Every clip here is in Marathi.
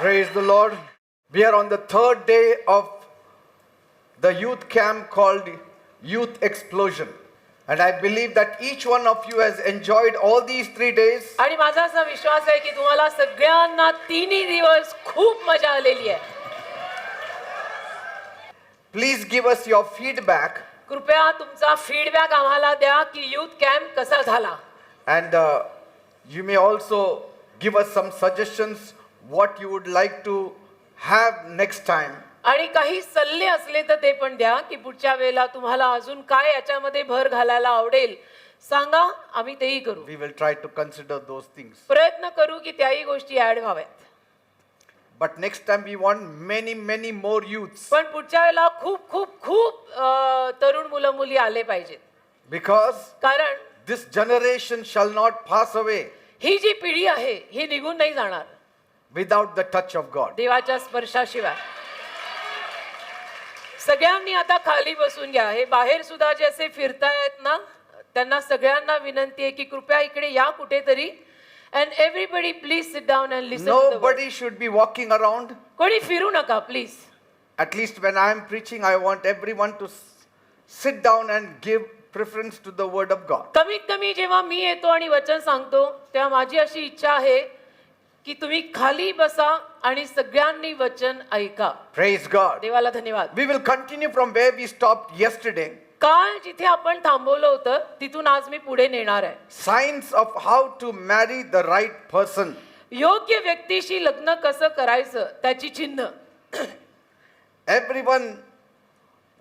Praise the Lord. We are on the third day of the youth camp called Youth Explosion. And I believe that each one of you has enjoyed all these 3 days. आणि माझा असा विश्वास आहे की तुम्हाला सगळ्यांना तिन्ही दिवस खूप मजा आलेली आहे. Please give us your feedback. कृपया तुमचा फीडबॅक आम्हाला द्या की यूथ कॅम्प कसा झाला. And you may also give us some suggestions what you would like to have next time. आणि काही सल्ले असले तर ते पण द्या की पुढच्या वेळेला तुम्हाला अजून काय याच्यामध्ये भर घालायला आवडेल सांगा, आम्ही तेही करू. We will try to consider those things. प्रयत्न करू की त्याही गोष्टी ऍड व्हाव्यात. But next time we want many more youths. पण पुढच्या वेळेला खूप खूप खूप तरुण मुलं मुली आले पाहिजेत. Because कारण this generation shall not pass away ही जी पिढी आहे ही निघून नाही जाणार without the touch of God. देवाच्या स्पर्शाशिवाय. सगळ्यांनी आता खाली बसून घ्या. हे बाहेर सुद्धा जे असे फिरतायत ना त्यांना सगळ्यांना विनंती आहे की कृपया इकडे या कुठेतरी. And everybody please sit down and listen to the word. Nobody should be walking around. कोणी फिरू नका please. At least when I am preaching, I want everyone to sit down and give preference to the word of God. कमीत कमी जेव्हा मी येतो आणि वचन सांगतो तेव्हा माझी अशी इच्छा आहे की तुम्ही खाली बसा आणि सगळ्यांनी वचन ऐका. Praise God. देवाला धन्यवाद. We will continue from where we stopped yesterday. काल जिथे आपण थांबवलं होतं तिथून आज मी पुढे नेणार आहे. Signs of how to marry the right person. योग्य व्यक्तीशी लग्न कसं करायचं त्याची चिन्ह. Everyone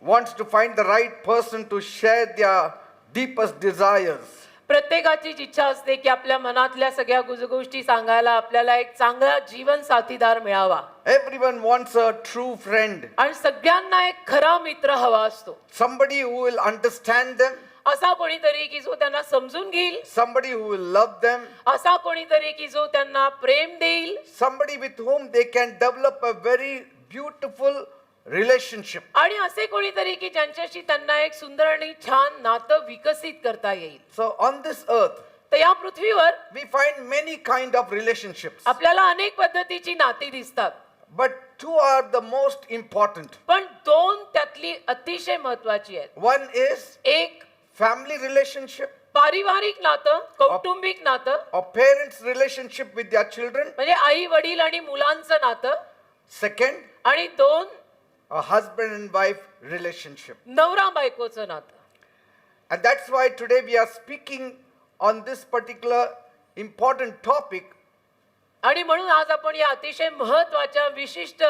wants to find the right person to share their deepest desires. प्रत्येकाची इच्छा असते की आपल्या मनातल्या सगळ्या गोष्टी सांगायला आपल्याला एक चांगला जीवन साथीदार मिळावा. Everyone wants a true friend. आणि सगळ्यांना एक खरा मित्र हवा असतो. Somebody who will understand them. असा कोणीतरी की जो त्यांना समजून घेईल. Somebody who will love them. असा कोणीतरी की जो त्यांना प्रेम देईल. Somebody with whom they can develop a very beautiful relationship. आणि असे कोणीतरी की ज्यांच्याशी त्यांना एक सुंदर आणि छान नातं विकसित करता येईल. So on this earth तर या पृथ्वीवर we find many kind of relationships. आपल्याला अनेक पद्धतीची नाती दिसतात. But two are the most important. पण दोन त्यातली अतिशय महत्वाची आहेत. One is एक family relationship पारिवारिक नातं, कौटुंबिक नातं, or parents relationship with their children. म्हणजे आई वडील आणि मुलांचं नातं. Second, आणि दोन a husband and wife relationship. नवरा बायकोचं नातं. And that's why today we are speaking on this particular important topic. आणि म्हणून आज आपण या अतिशय महत्वाच्या विशिष्ट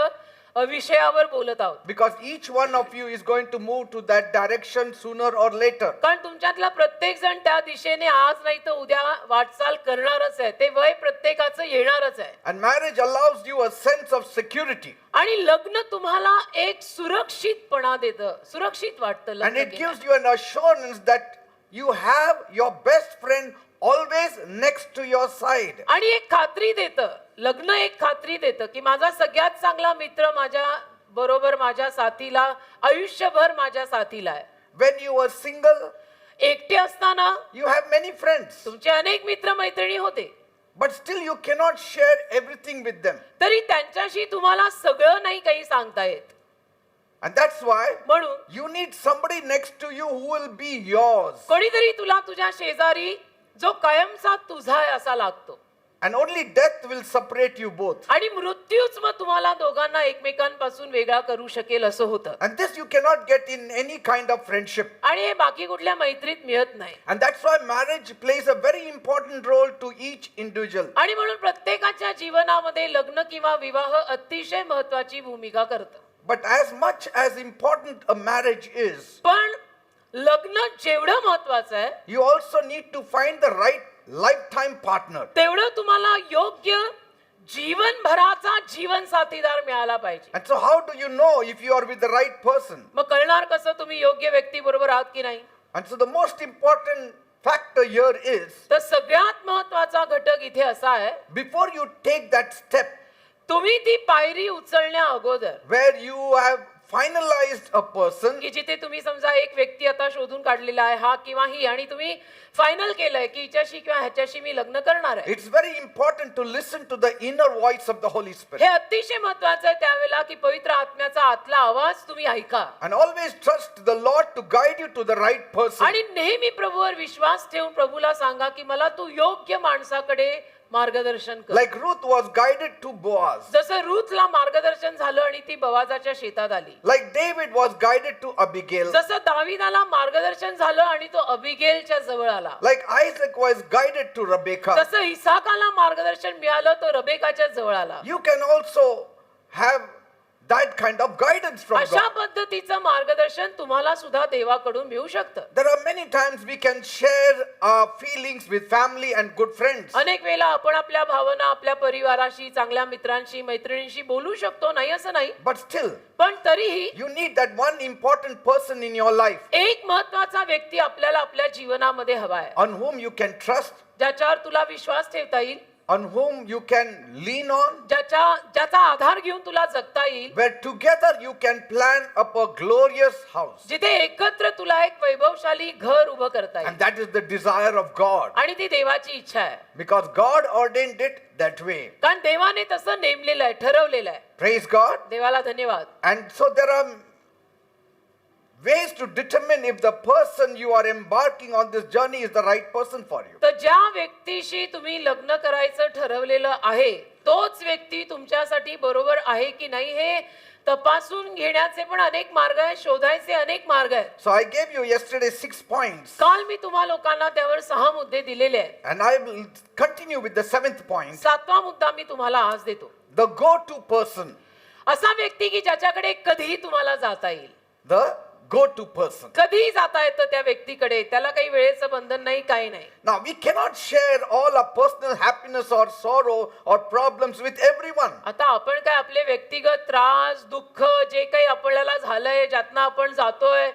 विषयावर बोलत आहोत. Because each one of you is going to move to that direction sooner or later. कारण तुमच्यातला प्रत्येक जण त्या दिशेने आज नाही तर उद्या वाटचाल करणारच आहे. ते वय प्रत्येकाचं येणारच आहे. And marriage allows you a sense of security. आणि लग्न तुम्हाला एक सुरक्षितपणा देतं. सुरक्षित वाटतं And लग्न it केल्यावर. gives you an assurance that you have your best friend always next to your side. आणि एक खात्री देतं. लग्न एक खात्री देतं की माझा सगळ्यात चांगला मित्र माझ्या बरोबर माझ्या साथीला आयुष्यभर माझ्या साथीला आहे. When you were single, एकटे असताना you have many friends. तुमचे अनेक मित्र मैत्रिणी होते. But still you cannot share everything with them. तरी त्यांच्याशी तुम्हाला सगळं नाही काही सांगता येत. And that's why म्हणून you need somebody next to you who will be yours. कोणीतरी तुला तुझ्या शेजारी जो कायमचा तुझा आहे असा लागतो. And only death will separate you both. आणि मृत्यूच मग तुम्हाला दोघांना एकमेकांपासून वेगळा करू शकेल असं होतं. And this you cannot get in any kind of friendship. आणि हे बाकी कुठल्या मैत्रीत मिळत नाही. And that's why marriage plays a very important role to each individual. आणि म्हणून प्रत्येकाच्या जीवनामध्ये लग्न किंवा विवाह अतिशय महत्वाची भूमिका करतं. But as much as important a marriage is, पण लग्न जेवढं महत्वाचं आहे you also need to find the right lifetime partner. तेवढं तुम्हाला योग्य जीवनभराचा जीवन साथीदार मिळाला पाहिजे. And so how do you know if you are with the right person? मग कळणार कसं तुम्ही योग्य व्यक्ती बरोबर आहात की नाही. And so the most important factor here is, तर सगळ्यात महत्वाचा घटक इथे असा आहे before you take that step तुम्ही ती पायरी उचलण्या अगोदर where you have finalized a person, की जिथे तुम्ही समजा एक व्यक्ती आता शोधून काढलेला आहे हा किंवा ही आणि तुम्ही फायनल केलंय की हिच्याशी किंवा ह्याच्याशी मी लग्न करणार आहे. it's very important to listen to the inner voice of the Holy Spirit. हे अतिशय महत्वाचं आहे त्यावेळेला की पवित्र आत्म्याचा आतला आवाज तुम्ही ऐका And always trust the Lord to guide you to the right person. आणि नेहमी प्रभूवर विश्वास ठेवून प्रभूला सांगा की मला तू योग्य माणसाकडे मार्गदर्शन कर. Like Ruth was guided to Boaz. जसं रूथला मार्गदर्शन झालं आणि ती बोआजाच्या शेतात आली. Like David was guided to Abigail. जसं दाविदाला मार्गदर्शन झालं आणि तो अबिगेलच्या जवळ आला. Like Isaac was guided to Rebekah. जसं इसाकाला मार्गदर्शन मिळालं तो रबेकाच्या जवळ आला. You can also have that kind of guidance from अशा God. पद्धतीचं मार्गदर्शन तुम्हाला सुद्धा देवाकडून मिळू शकतं. There are many times we can share our feelings with family and good friends. अनेक वेळेला आपण आपल्या भावना आपल्या परिवाराशी चांगल्या मित्रांशी मैत्रिणींशी बोलू शकतो नाही असं नाही But still, पण तरीही you need that one important person in your life एक महत्वाचा व्यक्ती आपल्याला आपल्या जीवनामध्ये हवा आहे on whom you can trust, ज्याच्यावर तुला विश्वास ठेवता येईल on whom you can lean on, ज्याचा आधार घेऊन तुला जगता येईल where together you can plan up a glorious house. जिथे एकत्र तुला एक वैभवशाली घर उभं करता येईल And that is the desire of God. आणि ती देवाची इच्छा आहे Because God ordained it that way. कारण देवाने तसं नेमलेलं आहे ठरवलेलं आहे. Praise God. देवाला धन्यवाद. And so there are ways to determine if the person you are embarking on this journey is the right person for you. तर ज्या व्यक्तीशी तुम्ही लग्न करायचं ठरवलेलं आहे तोच व्यक्ती तुमच्यासाठी बरोबर आहे की नाही हे तपासून घेण्याचे पण अनेक मार्ग आहेत शोधायचे अनेक मार्ग आहेत. So I gave you yesterday 6 points. काल मी तुम्हा लोकांना त्यावर 6 मुद्दे दिलेले आहेत. And I will continue with the 7th point. 7वा मुद्दा मी तुम्हाला आज देतो. The go-to person. असा व्यक्ती की ज्याच्याकडे कधीही तुम्हाला जाता येईल. The go-to person. कधीही जाता येतं त्या व्यक्तीकडे त्याला काही वेळेचं बंधन नाही काही नाही. Now we cannot share all our personal happiness or sorrow or problems with everyone. आता आपण काय आपले व्यक्तिगत त्रास दुःख जे काही आपल्याला झालंय ज्यातनं आपण जातोय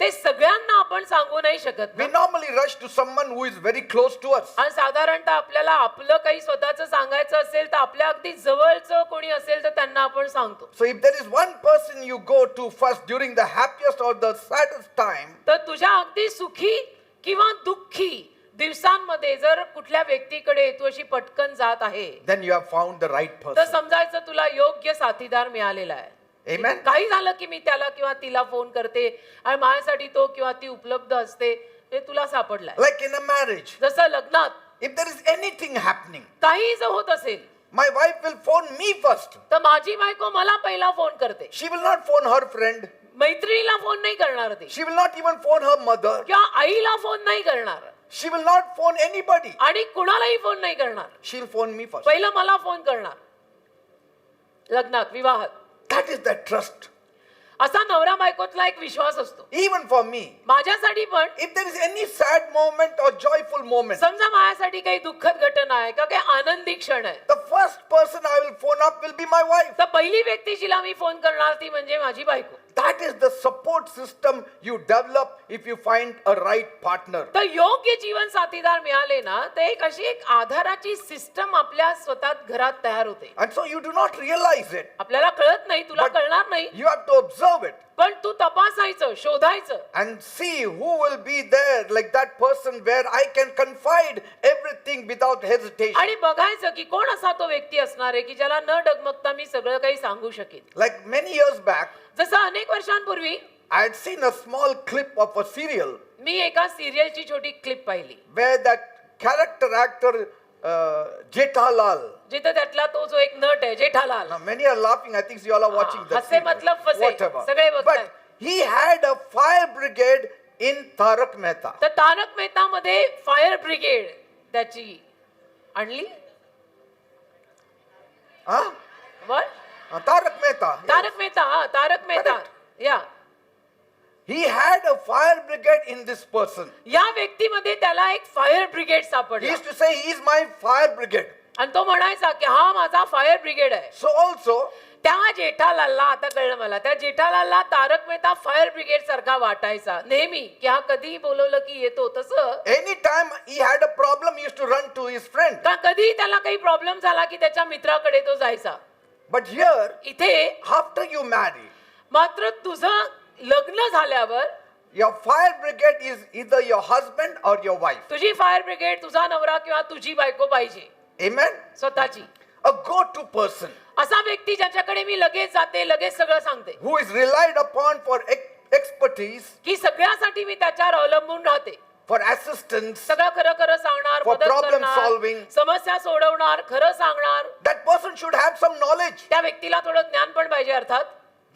ते सगळ्यांना आपण सांगू नाही शकत We ना. normally rush to someone who is very close to us. आणि साधारणतः आपल्याला आपलं काही स्वतःचं सांगायचं असेल तर आपल्या अगदी जवळचं कोणी असेल तर त्यांना आपण सांगतो. So if there is one person you go to first during the happiest or the saddest time, तर तुझ्या अगदी सुखी किंवा दुःखी दिवसांमध्ये जर कुठल्या व्यक्तीकडे तू अशी पटकन जात आहे then you have found the right तर person. समजायचं तुला योग्य साथीदार मिळालेला आहे. Amen. काही झालं की मी त्याला किंवा तिला फोन करते आणि माझ्यासाठी तो किंवा ती उपलब्ध असते हे तुला सापडलाय. Like in a marriage, जसं लग्नात if there is anything happening, काही जर होत असेल my wife will phone me first. तर माझी बायको मला पहिला फोन करते. She will not phone her friend. मैत्रिणीला फोन नाही करणार ती She will not even phone her mother. किंवा आईला फोन नाही करणार She will not phone anybody. आणि कुणालाही फोन नाही करणार. She'll phone me first. पहिलं मला फोन करणार. लग्नात विवाहात That is that trust. असा नवरा बायकोतला एक विश्वास असतो. Even for me, माझ्यासाठी पण if there is any sad moment or joyful moment, समजा माझ्यासाठी काही दुःखद घटना आहे का काही आनंदी क्षण आहे the first person I will phone up will be my wife. तर पहिली व्यक्ती जिला मी फोन करणार ती म्हणजे माझी बायको. That is the support system you develop if you find a right partner. तर योग्य जीवन साथीदार मिळाले ना तर एक अशी एक आधाराची सिस्टम आपल्या स्वतः घरात तयार होते. And so you do not realize it. आपल्याला कळत नाही तुला But- कळणार नाही You have to observe it पण तू तपासायचं शोधायचं and see who will be there, like that person where I can confide everything without hesitation. आणि बघायचं की कोण असा तो व्यक्ती असणार आहे की ज्याला न डगमगता मी सगळं काही सांगू शकेन. Like many years back, जसं अनेक वर्षांपूर्वी I had seen a small clip of a serial मी एका सिरियलची छोटी क्लिप पाहिली where that character actor Jethalal. जिथे त्यातला तो जो एक नट आहे Jethalal Now many are laughing. I think you all are watching that. हसे serial. मतलब फसे. Whatever. सगळे बघताय. But he had a fire brigade in Tarak Mehta. तर तारक मेहता मध्ये फायर ब्रिगेड त्याची आणली. Huh? वर Tarak Mehta. तारक मेहता हा तारक मेहता Correct. या He had a fire brigade in this person. या व्यक्तीमध्ये त्याला एक फायर ब्रिगेड He सापडला used to say, he is my fire brigade. आणि तो म्हणायचा की हा माझा फायर ब्रिगेड आहे. So also, त्या जेठालालला आता कळलं मला त्या जेठालालला तारक मेहता फायर ब्रिगेड सारखा वाटायचा नेहमी की हा कधीही बोलवलं की येतो. तसं anytime he had a problem, he used to run to his friend. का कधीही त्याला काही प्रॉब्लेम झाला की त्याच्या मित्राकडे तो जायचा. But here, इथे after you marry, मात्र तुझं लग्न झाल्यावर your fire brigade is either your husband or your wife. तुझी फायर ब्रिगेड तुझा नवरा किंवा तुझी बायको पाहिजे Amen? स्वतःची. A go-to person असा व्यक्ती ज्याच्याकडे मी लगेच जाते, लगेच सगळं सांगते, who is relied upon for expertise, की सगळ्यासाठी मी त्याच्यावर अवलंबून राहते. for assistance. सगळं खरं खरं सांगणार, For मदत problem करणार, solving. समस्या सोडवणार, खरं सांगणार. That person should have some knowledge. त्या व्यक्तीला थोडं ज्ञान पण पाहिजे अर्थात.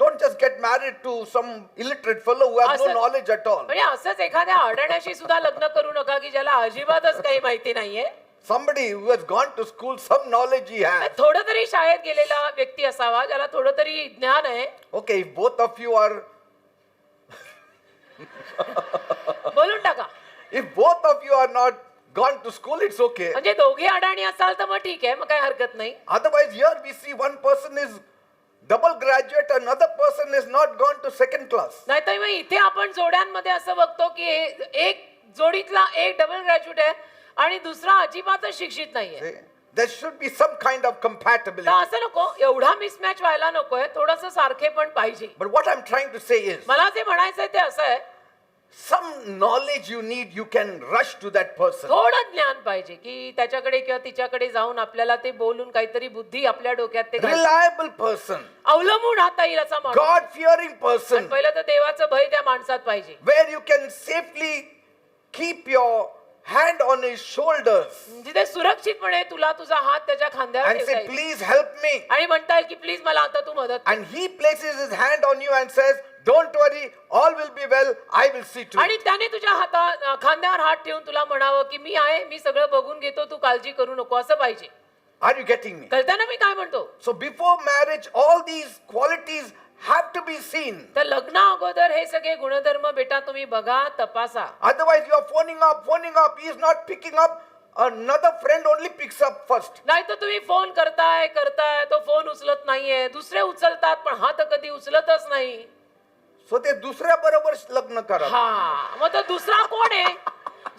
Don't just get married to some illiterate fellow who has no Asal- knowledge at all. म्हणजे असंच एखाद्या आढळण्याशी सुद्धा लग्न करू नका की ज्याला अजिबातच काही माहिती नाहीये. Somebody who has gone to school, some knowledge he has. थोडं तरी शाळेत गेलेला व्यक्ती असावा ज्याला थोडं तरी ज्ञान आहे. Okay, if both of you are, बोलून टाका. if both of you are not gone to school, it's okay. म्हणजे दोघे अडाणी असाल तर मग ठीक आहे, मग काही हरकत नाही. Otherwise, here we see one person is double graduate, another person is not gone to second class. नाहीतर मग इथे आपण जोड्यांमध्ये असं बघतो की एक जोडीतला एक डबल ग्रॅज्युएट आहे आणि दुसरा अजिबातच शिक्षित नाहीये. See? There should be some kind of तर compatibility. असं नको, एवढा मिसमॅच व्हायला नकोय, थोडस सारखे पण पाहिजे. But what I'm trying to say is, मला जे म्हणायचंय ते असं आहे, some knowledge you need, you can rush to that person. थोडं ज्ञान पाहिजे की त्याच्याकडे किंवा तिच्याकडे जाऊन आपल्याला ते बोलून काहीतरी बुद्धी आपल्या डोक्यात ते घालून Reliable person, अवलंबून राहता येईल असा माणूस. God-fearing आणि person, पहिलं तर देवाचं भय त्या माणसात पाहिजे. where you can safely keep your hand on his shoulders जिथे सुरक्षितपणे तुला तुझा हात त्याच्या खांद्यावर and ठेवता say, येईल. please help me. आणि म्हणता येईल की प्लीज मला आता तू मदत कर. And he places his hand on you and says, don't worry, all will be well, I will see to आणि it. त्याने तुझ्या खांद्यावर हात ठेवून तुला म्हणावं की मी आहे, मी सगळं बघून घेतो, तू काळजी करू नको, असं पाहिजे. Are you getting me? कळतं ना मी काय म्हणतो? So before marriage, all these qualities have to be seen. तर लग्ना अगोदर हे सगळे गुणधर्म बेटा तुम्ही बघा, तपासा. Otherwise, you are phoning up, he is not picking up. Another friend only picks up first. नाही तर तुम्ही फोन करताय, तो फोन उचलत नाहीये, दुसरे उचलतात पण हा तर कधी उचलतच नाही. So ते दुसऱ्या बरोबर लग्न करा. हा, मग तो दुसरा कोण आहे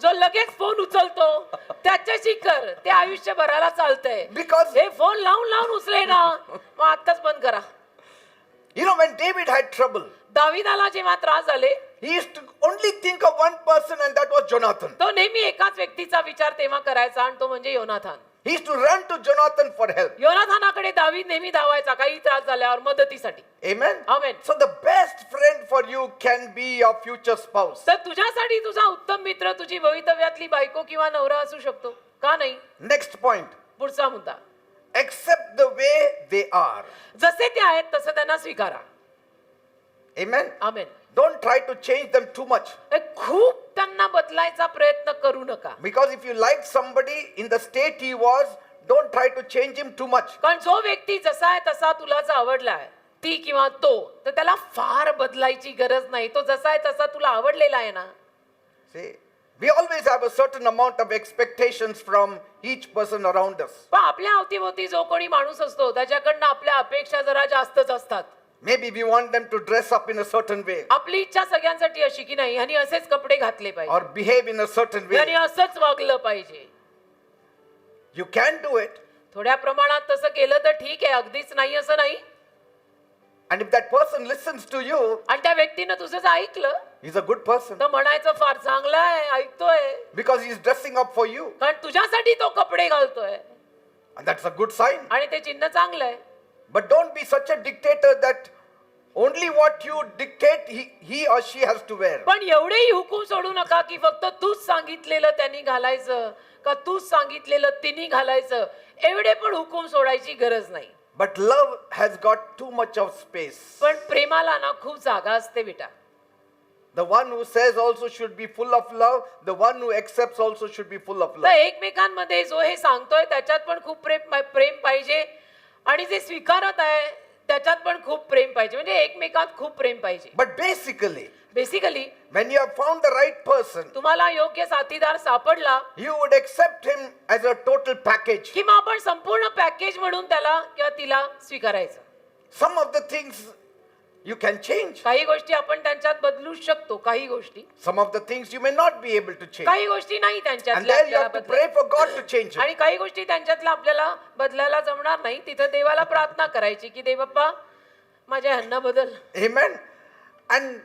जो लगेच फोन उचलतो? त्याच्याशी कर, ते आयुष्यभराला चालतंय. Because हे फोन लावून लावून उचले ना, मग आत्ताच बंद करा. you know, when David had trouble, दाविदाला जेव्हा त्रास झाले, he used to only think of one person, and that was Jonathan. तो नेहमी एकाच व्यक्तीचा विचार तेव्हा करायचा आणि तो म्हणजे योनाथान. He used to run to Jonathan for help. योनाथानाकडे दावीद नेहमी धावायचा काही त्रास झाल्यावर मदतीसाठी. Amen. Amen. So the best friend for you can be your future spouse. तर तुझ्यासाठी तुझा उत्तम मित्र तुझी भवितव्यातली बायको किंवा नवरा असू शकतो, का नाही? Next point. पुढचा मुद्दा, Accept the way they are. जसे ते आहेत तसं त्यांना स्वीकारा. Amen. Amen. Don't try to change them too much. खूप त्यांना बदलायचा प्रयत्न करू नका. Because if you like somebody in the state he was, don't try to change him too much. कारण जो व्यक्ती जसा आहे तसा तुला जर आवडलाय, ती किंवा तो, तर त्याला फार बदलायची गरज नाही. तो जसा आहे तसा तुला आवडलेला आहे ना. See, we always have a certain amount of expectations from each person around us. पण आपल्या अवतीभोवती जो कोणी माणूस असतो त्याच्याकडनं आपल्या अपेक्षा जरा जास्तच असतात. Maybe we want them to dress up in a certain way आपली इच्छा सगळ्यांसाठी अशी की नाही ह्यानी असेच कपडे घातले पाहिजे, or behave in a certain ह्यानी way. असंच वागलं पाहिजे. You can do it. थोड्या प्रमाणात तसं केलं तर ठीक आहे, अगदीच नाही असं नाही. And if that person listens to you, आणि त्या व्यक्तीनं तुझं जर ऐकलं he's a good person तर म्हणायचं फार चांगलं आहे, ऐकतोय, because he's dressing up for you. कारण तुझ्यासाठी तो कपडे घालतोय And that's a good sign. आणि ते चिन्ह चांगलं आहे. But don't be such a dictator that only what you dictate he or she has to wear. पण एवढेही हुकूम सोडू नका की फक्त तूच सांगितलेलं त्यांनी घालायचं का तूच सांगितलेलं तिने घालायचं, एवढे पण हुकूम सोडायची गरज नाही. But love has got too much of space. पण प्रेमाला ना खूप जागा असते बेटा. The one who says also should be full of love. The one who accepts also should be full of तर love. एकमेकांमध्ये जो हे सांगतोय त्याच्यात पण खूप प्रेम पाहिजे आणि जे स्वीकारत आहे त्याच्यात पण खूप प्रेम पाहिजे. म्हणजे एकमेकात खूप प्रेम पाहिजे. But basically, basically when you have found the right person, तुम्हाला योग्य साथीदार सापडला you would accept him as a total package. की मग आपण संपूर्ण पॅकेज म्हणून त्याला किंवा तिला स्वीकारायचं. Some of the things you can change. काही गोष्टी आपण त्यांच्यात बदलू शकतो, काही गोष्टी, Some of the things you may not be able to change. काही गोष्टी नाही And त्यांच्यातल्या there you आपल्याला have to बदलायला. pray for God to change it. आणि काही गोष्टी त्यांच्यातल्या आपल्याला बदलायला जमणार नाही. तिथं देवाला प्रार्थना करायची की देव बाप्पा माझ्या ह्यांना बदल. Amen. And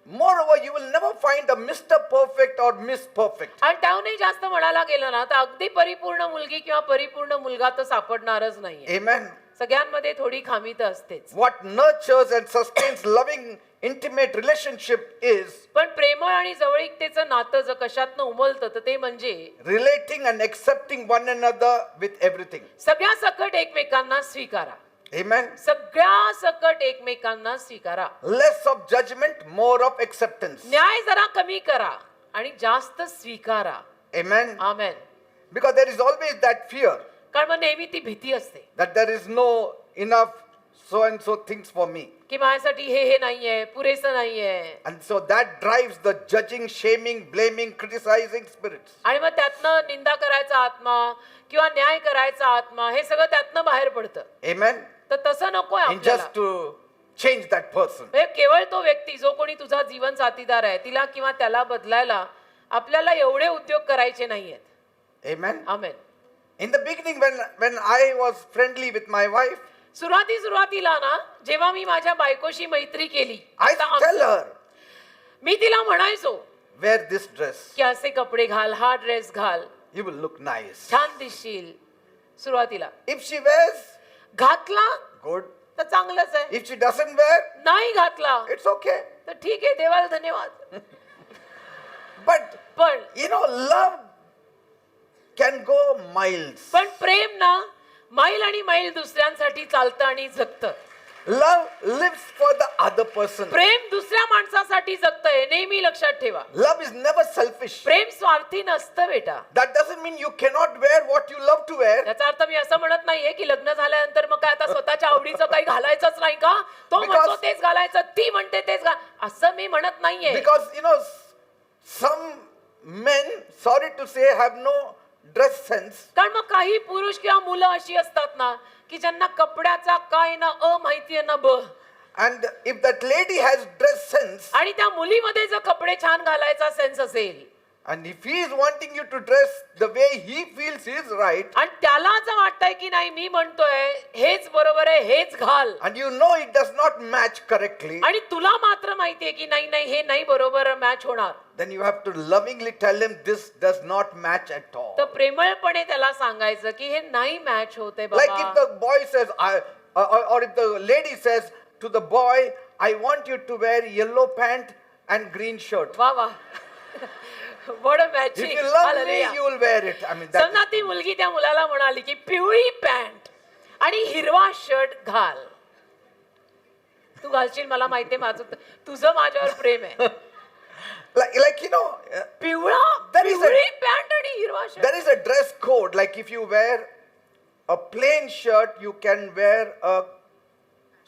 moreover, you will never find a Mr. Perfect or Miss Perfect. आणि त्याहूनही जास्त म्हणायला गेलं ना तर अगदी परिपूर्ण मुलगी किंवा परिपूर्ण मुलगा तर सापडणारच नाहीये. Amen. सगळ्यांमध्ये थोडी खामी तर असतेच. What nurtures and sustains loving, intimate relationship is पण प्रेमळ आणि जवळीकतेचं नातं जर कशातनं उमलतं तर ते म्हणजे relating and accepting one another with everything. सगळ्या सकट एकमेकांना स्वीकारा. Amen. सगळ्या सकट एकमेकांना स्वीकारा. Less of judgment, more of acceptance. न्याय जरा कमी करा आणि जास्त स्वीकारा. Amen. Amen. Because there is always that fear कारण मग नेहमी ती भीती असते that there is no enough so and so things for me. की माझ्यासाठी हे नाहीये, पुरेसं नाहीये. And so that drives the judging, shaming, blaming, criticizing spirits. आणि मग त्यातनं निंदा करायचा आत्मा किंवा न्याय करायचा आत्मा हे सगळं त्यातनं बाहेर पडतं. Amen. तर तसं नकोय In आपल्याला. just to change that person. म्हणजे केवळ तो व्यक्ती जो कोणी तुझा जीवन साथीदार आहे तिला किंवा त्याला बदलायला आपल्याला एवढे उद्योग करायचे नाहीयेत. Amen. Amen. In the beginning, when I was friendly with my wife, सुरुवातीला ना जेव्हा मी माझ्या बायकोशी मैत्री केली I आता tell her, मी तिला म्हणायचो wear this dress. की असे कपडे घाल, हा ड्रेस घाल, You will look nice. छान दिसशील. सुरुवातीला If she wears, घातला good. तर चांगलंच आहे. If she doesn't wear, नाही घातला it's okay. तर ठीक आहे, देवाला धन्यवाद. But, पण love can go miles. पण प्रेम ना मैल आणि मैल दुसऱ्यांसाठी चालतं आणि जगतं. Love lives for the other person. प्रेम दुसऱ्या माणसासाठी जगतंय, नेहमी लक्षात ठेवा. Love is never selfish. प्रेम स्वार्थी नसतं बेटा. That doesn't mean you cannot wear what you love to wear. याचा अर्थ मी असं म्हणत नाहीये की लग्न झाल्यानंतर मग काय आता स्वतःच्या आवडीचं काही घालायचंच नाही का, तो Because- म्हणतो तेच घालायचं, ती म्हणते तेच घाल, असं मी म्हणत नाहीये. Because some men, sorry to say, have no dress sense. कारण मग काही पुरुष किंवा मुलं अशी असतात ना की ज्यांना कपड्याचा काय ना अ माहितीये ना ब. And if that lady has dress sense, आणि त्या मुलीमध्ये जर कपडे छान घालायचा सेन्स असेल and if he is wanting you to dress the way he feels is right, आणि त्याला असं वाटतंय की नाही मी म्हणतोय हेच बरोबर आहे, हेच घाल, and you know it does not match correctly, आणि तुला मात्र माहितीये की नाही नाही हे नाही बरोबर मॅच होणार, then you have to lovingly tell him this does not match at all. तर प्रेमळपणे त्याला सांगायचं की हे नाही मॅच होते Like if बाबा. the boy says, or if the lady says to the boy, I want you to wear yellow pant and green shirt. वा वा बड If matching. you love me, you will wear it. I mean, समजा that, ती मुलगी त्या मुलाला म्हणाली की पिवळी पॅन्ट आणि हिरवा शर्ट घाल. तू घालशील मला माहितीये, माझं तुझं माझ्यावर प्रेम आहे. like पिवळा There is a- पिवळी पॅन्ट आणि हिरवा shirt. there is a dress code. Like if you wear a plain shirt, you can wear a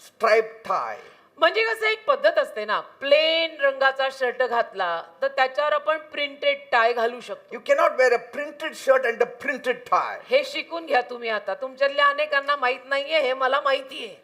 striped tie. म्हणजे कसं एक पद्धत असते ना, प्लेन रंगाचा शर्ट घातला तर त्याच्यावर आपण प्रिंटेड टाय घालू शकतो. You cannot wear a printed shirt and a printed tie. हे शिकून घ्या तुम्ही आता, तुमच्यातल्या अनेकांना माहित नाहीये, हे मला माहितीये.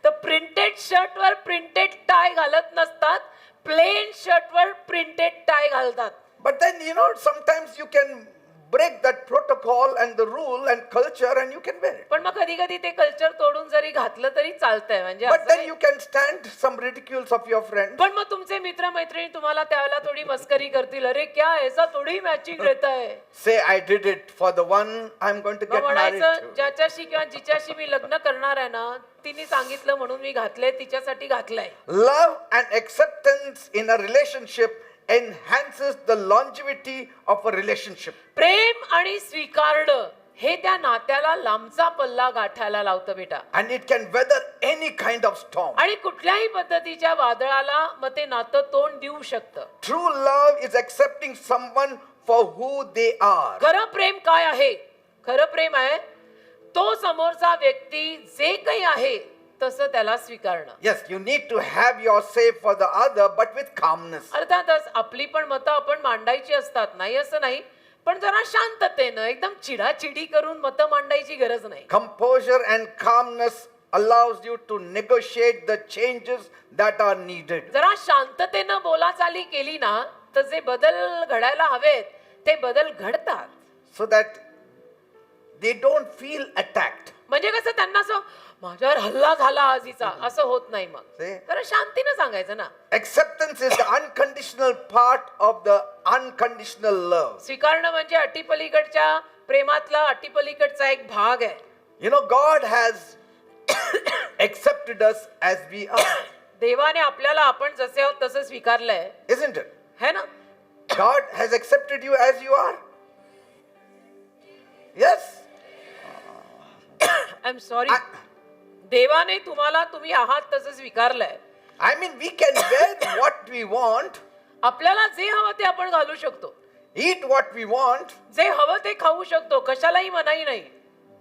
तर प्रिंटेड शर्ट वर प्रिंटेड टाय घालत नसतात, प्लेन शर्ट वर प्रिंटेड टाय घालतात. But then, sometimes you can break that protocol and the rule and culture and you can wear it. पण मग कधी कधी ते कल्चर तोडून जरी घातलं तरी चालतंय. म्हणजे But असं then नाही. you can stand some ridicules of your friends. पण मग तुमचे मित्र मैत्रिणी तुम्हाला त्यावेळेला थोडी मस्करी करतील, अरे क्या ऐसा थोडी मॅचिंग रहता है. Say, I did it for the one I'm going to मग get married म्हणायचं to. ज्याच्याशी किंवा जिच्याशी मी लग्न करणार आहे ना तिने सांगितलं म्हणून मी घातलंय, तिच्यासाठी घातलंय. Love and acceptance in a relationship enhances the longevity of a relationship. प्रेम आणि स्वीकारणं हे त्या नात्याला लांबचा पल्ला गाठायला लावतं बेटा. And it can weather any kind of storm. आणि कुठल्याही पद्धतीच्या वादळाला मग ते नातं तोंड देऊ शकतं. True love is accepting someone for who they are. खरं प्रेम काय आहे? खरं प्रेम आहे तो समोरचा व्यक्ती जे काही आहे तसं त्याला स्वीकारणं. Yes, you need to have your say for the other, but with calmness. अर्थातच आपली पण मतं आपण मांडायची असतात, नाही असं नाही, पण जरा शांततेनं, एकदम चिडाचिडी करून मतं मांडायची गरज नाही. Composure and calmness allows you to negotiate the changes that are needed. जरा शांततेनं बोलाचाली केली ना तर जे बदल घडायला हवेत ते बदल घडतात. So that they don't feel attacked. म्हणजे कसं त्यांना असं माझ्यावर हल्ला झाला आजीचा असं होत नाही मग. See? तर शांतीनं सांगायचं ना. Acceptance is the unconditional part of the unconditional love. स्वीकारणं म्हणजे अटीपलीकडच्या प्रेमातला अटीपलीकडचा एक भाग आहे. You know, God has accepted us as we are, देवाने आपल्याला आपण जसे आहोत तसं स्वीकारलंय, isn't it? है ना? God has accepted you as you are. Yes. I am sorry. देवाने तुम्हाला तुम्ही आहात तसं स्वीकारलंय. I mean, we can wear what we want, आपल्याला जे हवं ते आपण घालू शकतो, eat what we want, जे हवं ते खाऊ शकतो, कशालाही मनाई नाही.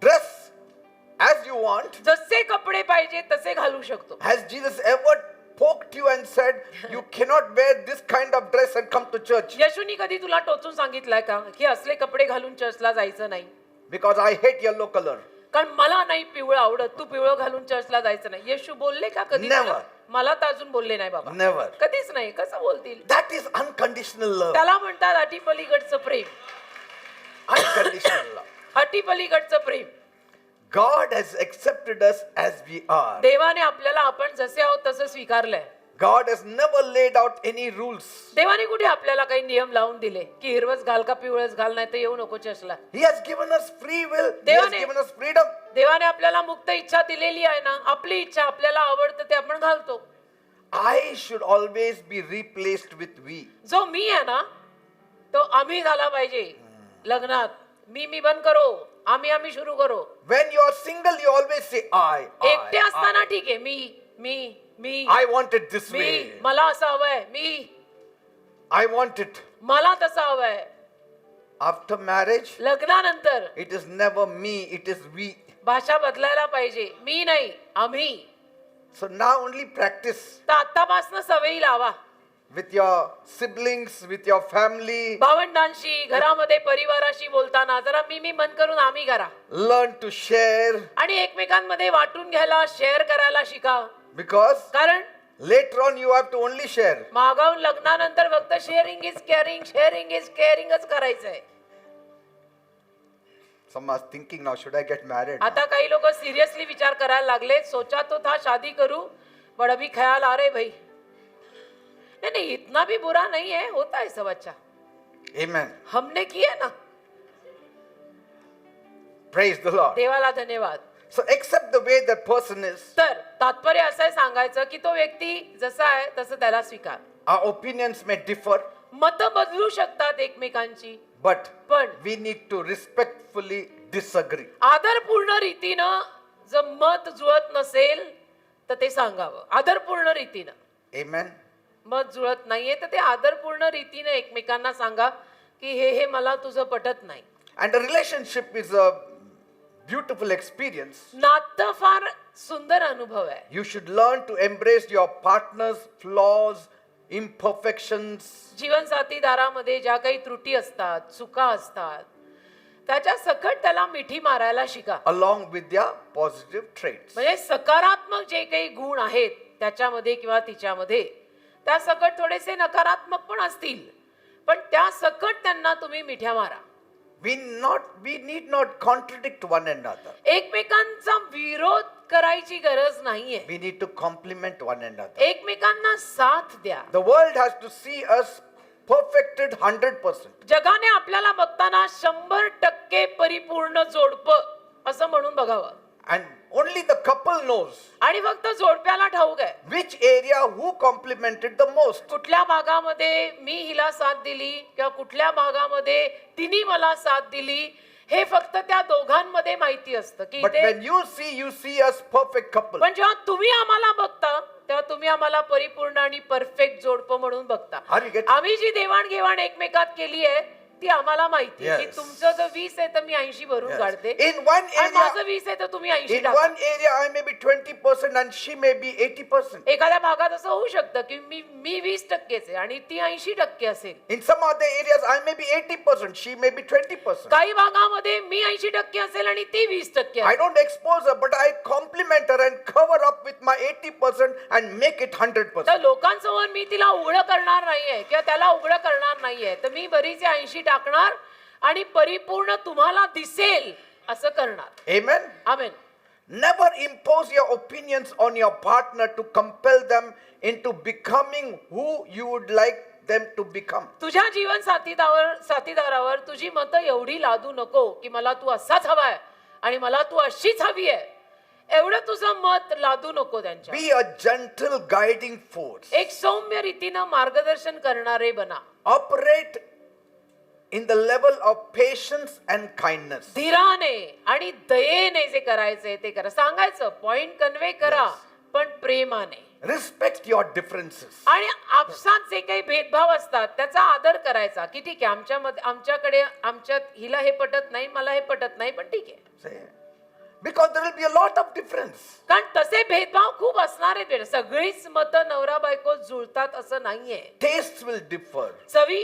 dress as you want. जसे कपडे पाहिजे तसे घालू शकतो. Has Jesus ever poked you and said, you cannot wear this kind of dress and come to church येशूनी कधी तुला टोचून सांगितलंय का की असले कपडे घालून चर्चला जायचं नाही? because I hate yellow color? कारण मला नाही पिवळं आवडत, तू पिवळं घालून चर्चला जायचं नाही. येशू बोलले का कधी? Never. मला तर अजून बोलले नाही बाबा. Never. कधीच नाही. कसं बोलतील? That is unconditional love. त्याला म्हणतात अटीपलीकडचं प्रेम. Unconditional love. अटीपलीकडचं Prem. God has accepted us as we are. देवाने आपल्याला आपण जसे आहोत तसं स्वीकारलंय. God has never laid out any rules. देवाने कुठे आपल्याला काही नियम लावून दिले की हिरवच घाल का पिवळच घाल, नाही तर येऊ नको चर्चला? He has given us free will. He has देवाने- given us freedom. देवाने आपल्याला मुक्त इच्छा दिलेली आहे ना. आपली इच्छा आपल्याला आवडतं ते आपण घालतो. I should always be replaced with we. जो मी आहे ना तो आम्ही झाला पाहिजे. लग्नात मी बंद करो, आम्ही सुरू करो. When you are single, you always say I. एकटे असताना ठीक आहे, मी I want it this way. मला असं हवंय, I want it. मला तसं हवंय. After marriage, लग्नानंतर it is never me, it is we. भाषा बदलायला पाहिजे. मी नाही, आम्ही. So now only practice तर आतापासून सवयी लावा. with your siblings, with your family. भावंडांशी, घरामध्ये परिवाराशी बोलताना जरा मी बंद करून आम्ही करा. Learn to share आणि एकमेकांमध्ये वाटून घ्यायला, शेअर करायला शिका. because कारण later on you have to only share. मागावून लग्नानंतर फक्त शेअरिंग इज केअरिंगच करायचंय. Some are thinking now, should I get married? आता काही लोक सिरियसली विचार करायला लागले. सोचा तो था शादी करूं, बट अभी ख्याल आ रहे भाई. नहीं, इतना भी बुरा नहीं है, होता है सब अच्छा. Amen. हमने किया ना. Praise the Lord. देवाला धन्यवाद. So accept the way that person is. तर तात्पर्य असं आहे सांगायचं की तो व्यक्ती जसा आहे तसं त्याला स्वीकार. Our opinions may differ, मत बदलू शकतात एकमेकांची, but पण we need to respectfully disagree. आदरपूर्ण रीतीनं जर मत जुळत नसेल तर ते सांगावं. आदरपूर्ण रीतीनं. Amen. मत जुळत नाहीये तर ते आदरपूर्ण रीतीने एकमेकांना सांगा की हे मला तुझं पटत नाही. And a relationship is a beautiful experience. नातं फार सुंदर अनुभव आहे. You should learn to embrace your partner's flaws, imperfections. जीवन साथीदारामध्ये ज्या काही त्रुटी असतात, चुका असतात, त्याच्या सकट त्याला मिठी मारायला शिका. along with their positive traits. म्हणजे सकारात्मक जे काही गुण आहेत त्याच्यामध्ये किंवा तिच्यामध्ये, त्या सकट थोडेसे नकारात्मक पण असतील, पण त्या सकट त्यांना तुम्ही मिठ्या मारा. We need not contradict one another. एकमेकांचा विरोध करायची गरज नाहीये. We need to complement one another. एकमेकांना साथ द्या. The world has to see us perfected 100%. जगाने आपल्याला बघताना 100% परिपूर्ण जोडपं असं म्हणून बघावं. And only the couple knows आणि फक्त जोडप्याला ठाऊक आहे which area who complemented the most. कुठल्या भागामध्ये मी हिला साथ दिली किंवा कुठल्या भागामध्ये तिने मला साथ दिली, हे फक्त त्या दोघांमध्ये माहिती असतं की But ते. when you see us perfect couple. पण जेव्हा तुम्ही आम्हाला बघता तेव्हा तुम्ही आम्हाला परिपूर्ण आणि परफेक्ट जोडपं म्हणून बघता. Are you getting? आम्ही जी देवाणघेवाण एकमेकात केली आहे ती आम्हाला माहिती आहे की Yes. तुमचं जर 20 आहे तर मी 80 भरून Yes. काढते. In one आणि माझं area, 20 आहे तर तुम्ही 80 in टाका. one area I may be 20% and she may be 80%. एखाद्या भागात असं होऊ शकतं की मी 20% आहे आणि ती 80% असेल. In some other areas I may be 80%, she may be 20%. काही भागामध्ये मी 80% असेल आणि ती 20% I असेल. don't expose her, but I compliment her and cover up with my 80% and make it 100%. तर लोकांसमोर मी तिला उघडं करणार नाहीये किंवा त्याला उघडं करणार नाहीये, तर मी बरीच 80 टाकणार आणि परिपूर्ण तुम्हाला दिसेल असं करणार. Amen. Amen. Never impose your opinions on your partner to compel them into becoming who you would like them to become. तुझ्या जीवन साथीदारावर तुझी मतं एवढी लादू नको की मला तू असाच हवाय आणि मला तू अशीच हवी आहे, एवढं तुझं मत लादू नको त्यांच्या. Be a gentle guiding force. एक सौम्य रीतीनं मार्गदर्शन करणारे बना. Operate in the level of patience and kindness. धीराने आणि दयेने जे करायचंय ते करा. सांगायचं, पॉइंट कन्वे करा, पण प्रेमाने. Respect your differences. आणि आपसात जे काही भेदभाव असतात त्याचा आदर करायचा की ठीक आहे, आमच्यात हिला हे पटत नाही, मला हे पटत नाही, पण ठीक आहे. Say, because there will be a lot of difference. कारण तसे भेदभाव खूप असणार आहेत. सगळीच मतं नवरा बायको जुळतात असं नाहीये. Tastes will differ. चवी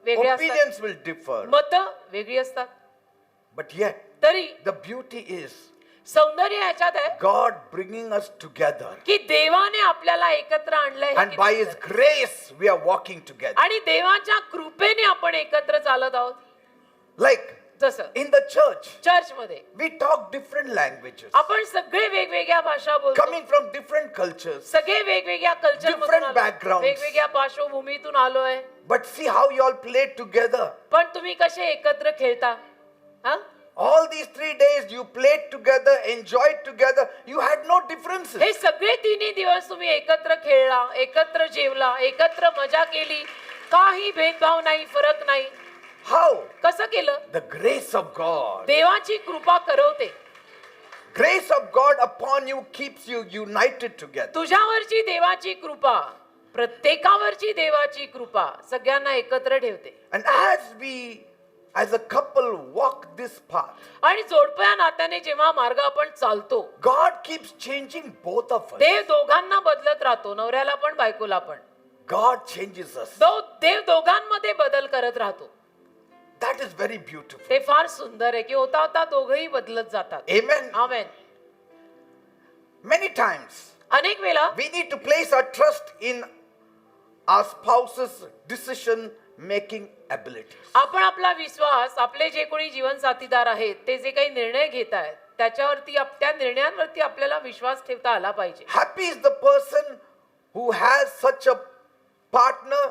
वेगळ्या असतात, Opinions will differ. मतं वेगळी असतात. But yet, तरी the beauty is सौंदर्य याच्यात आहे God bringing us together. की देवाने आपल्याला एकत्र आणलंय. And by His grace, we are walking together. आणि देवाच्या कृपेने आपण एकत्र चालत आहोत. Like जसं in the church, चर्च मध्ये we talk different languages, आपण सगळे वेगवेगळ्या भाषा बोलतो, coming from different cultures. सगळे वेगवेगळ्या कल्चर different backgrounds. वेगवेगळ्या पार्श्वभूमीतून आलोय. But see how you all played together. पण तुम्ही कसे एकत्र खेळता? हा? All these 3 days you played together, enjoyed together. You had no differences. हे सगळे 3 दिवस तुम्ही एकत्र खेळला, एकत्र जेवला, एकत्र मजा केली, काही भेदभाव नाही, फरक नाही. How? कसं केलं? The grace of God. देवाची कृपा करवते. Grace of God upon you keeps you united together. तुझ्यावरची देवाची कृपा, प्रत्येकावरची देवाची कृपा सगळ्यांना एकत्र ठेवते. And as a couple walk this path, आणि जोडप्या नात्याने जेव्हा मार्ग आपण चालतो, God keeps changing both of us. देव दोघांना बदलत राहतो, नवऱ्याला पण बायकोला पण. God changes us. देव दोघांमध्ये बदल करत राहतो. That is very beautiful. ते फार सुंदर आहे की होता होता दोघही बदलत जातात. Amen. आमेन. Many times अनेक वेळा we need to place our trust in our spouse's decision making abilities. आपण आपला विश्वास, आपले जे कोणी जीवन साथीदार आहेत ते जे काही निर्णय घेत आहेत त्याच्यावरती, त्या निर्णयांवरती आपल्याला विश्वास ठेवता आला पाहिजे. Happy is the person who has such a partner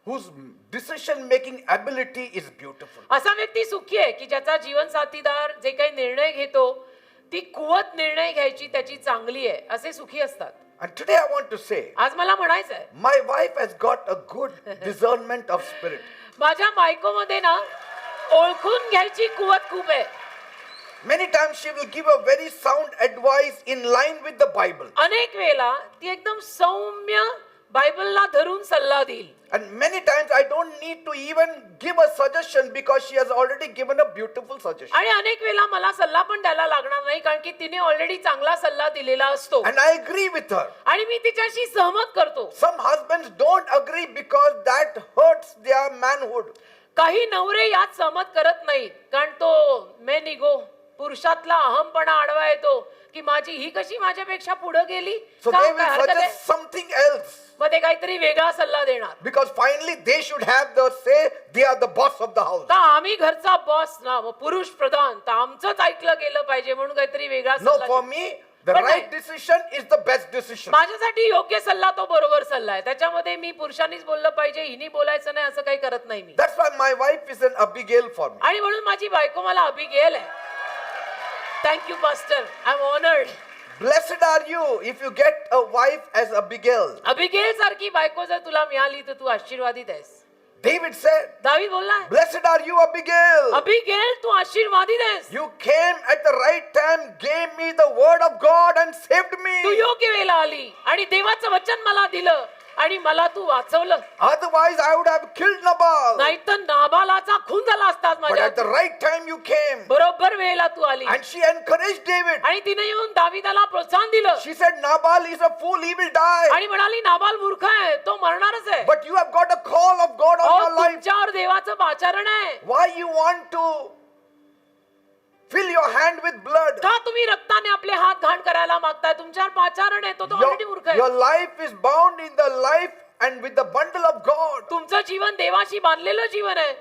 whose decision making ability is beautiful. असा व्यक्ती सुखी आहे की ज्याचा जीवन साथीदार जे काही निर्णय घेतो ती कुवत निर्णय घ्यायची त्याची चांगली आहे, असे सुखी असतात. And today I want to say, आज मला म्हणायचं आहे, my wife has got a good discernment of spirit. माझ्या बायकोमध्ये ना ओळखून घ्यायची कुवत खूप आहे. Many times she will give a very sound advice in line with the Bible. अनेक वेळेला ती एकदम सौम्य बायबलला धरून सल्ला देईल. And many times I don't need to even give a suggestion because she has already given a beautiful suggestion. आणि अनेक वेळेला मला सल्ला पण द्यायला लागणार नाही कारण की तिने ऑलरेडी चांगला सल्ला दिलेला असतो. And I agree with her. आणि मी तिच्याशी सहमत करतो. Some husbands don't agree because that hurts their manhood. काही नवरे यात सहमत करत नाहीत कारण तो मैं निगो, पुरुषातला अहमपणा आडवा येतो की माझी ही कशी माझ्यापेक्षा पुढे गेली, So का they काय will हरकत आहे? suggest something else. मग ते काहीतरी वेगळा सल्ला देणार. Because finally they should have the say, they are the boss of the house. का आम्ही घरचा बॉस ना, मग पुरुष प्रधान, तर आमचंच ऐकलं गेलं पाहिजे म्हणून काहीतरी वेगळा No, सल्ला for देणार. me, the But right decision is the best decision. माझ्यासाठी योग्य सल्ला तो बरोबर सल्ला आहे. त्याच्यामध्ये मी पुरुषांनीच बोललं पाहिजे, हिनी बोलायचं नाही असं काही करत नाही मी. That's why my wife is an Abigail for me. आणि म्हणून माझी बायको मला अभिगेल आहे. Thank you pastor, I am honoured. Blessed are you if you get a wife as Abigail. अभिगेल सारखी बायको जर तुला मिळाली तर तू आशीर्वादित आहेस. David said, दावीद बोलला, Blessed are you, Abigail. अभिगेल तू आशीर्वादित आहेस. You came at the right time, gave me the word of God and saved me. तू योग्य वेळेला आली आणि देवाचं वचन मला दिलं आणि मला तू वाचवलं. Otherwise, I would have killed Nabal. नाहीतर नाबालाचा खून झाला असताच But माझ्या. at the right time, you came. बरोबर वेळेला तू आली And she encouraged David. आणि तिने येऊन दावीदाला प्रोत्साहन दिलं She said, Nabal is a fool, he will die. आणि म्हणाली नाबाल मूर्ख आहे, तो मरणारच आहे. But you have got a call of God on अहो, your life. तुमच्यावर देवाचं पाचारण आहे. Why you want to fill your hand with blood? का तुम्ही रक्ताने आपले हात घाण करायला मागताय? तुमच्यावर पाचारण आहे, तो ऑलरेडी मूर्ख Your आहे. life is bound in the life and with the bundle of God. तुमचं जीवन देवाशी बांधलेलं जीवन आहे.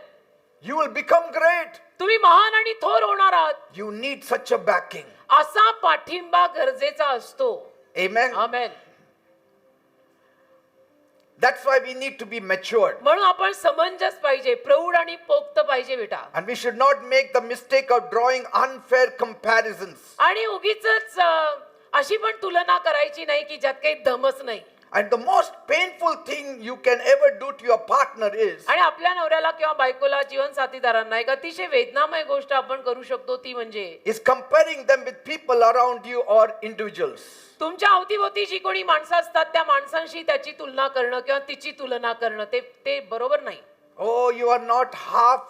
You will become great. तुम्ही महान आणि थोर होणार आहात. You need such a backing. असा पाठिंबा गरजेचा असतो. Amen. Amen. That's why we need to be matured. म्हणून आपण समंजस पाहिजे, प्रौढ आणि पोक्त पाहिजे बेटा. And we should not make the mistake of drawing unfair comparisons. आणि उगीच अशी पण तुलना करायची नाही की ज्यात काही दमच नाही. And the most painful thing you can ever do to your partner is आणि आपल्या नवऱ्याला किंवा बायकोला, जीवन साथीदारांना एक अतिशय वेदनामय गोष्ट आपण करू शकतो ती म्हणजे comparing them with people around you or individuals. तुमच्या अवतीभोवती जी कोणी माणसं असतात त्या माणसांशी त्याची तुलना करणं किंवा तिची तुलना करणं ते बरोबर नाही. Oh, you are not half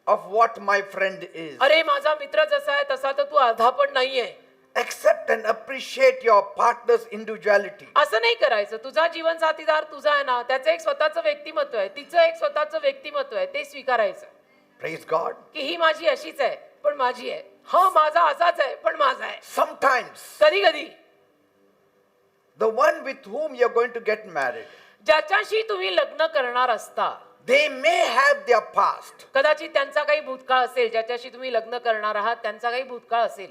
of what my friend is. अरे माझा मित्र जसा आहे तसा तर तू अर्धा पण नाहीये. Accept and appreciate your partner's individuality. असं नाही करायचं. तुझा जीवन साथीदार तुझा आहे ना, त्याचं एक स्वतःचं व्यक्तिमत्व आहे, तिचं एक स्वतःचं व्यक्तिमत्व आहे, ते स्वीकारायचं Praise God. की ही माझी अशीच आहे पण माझी आहे, हा माझा असाच आहे पण माझा आहे. Sometimes कधी कधी the one with whom you're going to get married, ज्याच्याशी तुम्ही लग्न करणार असता they may have their past. कदाचित त्यांचा काही भूतकाळ असेल, ज्याच्याशी तुम्ही लग्न करणार आहात त्यांचा काही भूतकाळ असेल,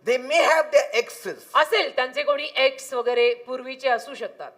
They may have their exes. असेल त्यांचे कोणी एक्स वगैरे पूर्वीचे असू शकतात.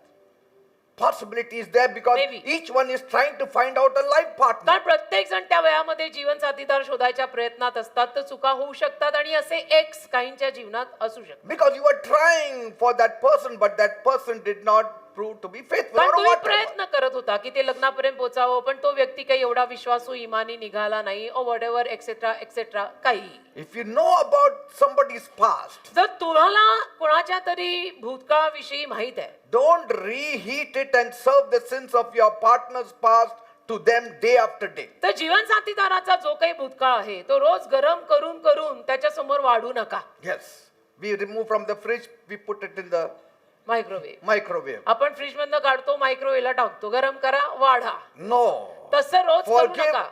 Possibility is there because Maybe. each one is trying to find out a life partner. कारण प्रत्येक जण त्या वयामध्ये जीवन साथीदार शोधायच्या प्रयत्नात असतात, तर चुका होऊ शकतात आणि असे एक्स काहींच्या जीवनात असू शकतात. Because you are trying for that person, but that person did not prove to be faithful कारण or तुम्ही whatever. प्रयत्न करत होता की ते लग्नापर्यंत पोहोचावं, पण तो व्यक्ती काही एवढा विश्वासू इमानी निघाला नाही, ओ व्हॉट एव्हर एक्सेट्रा एक्सेट्रा काही. If you know about somebody's past, जर तुम्हाला कोणाच्या तरी भूतकाळाविषयी माहित आहे, don't reheat it and serve the sins of your partner's past to them day after day. तर जीवन साथीदाराचा जो काही भूतकाळ आहे तो रोज गरम करून करून त्याच्या समोर वाढू नका. Yes, we remove from the fridge, we put it in the microwave microwave. आपण फ्रीज मधनं काढतो, मायक्रोवेव्हला टाकतो, गरम करा, वाढा. No. तसं रोज करू Forgive, नका.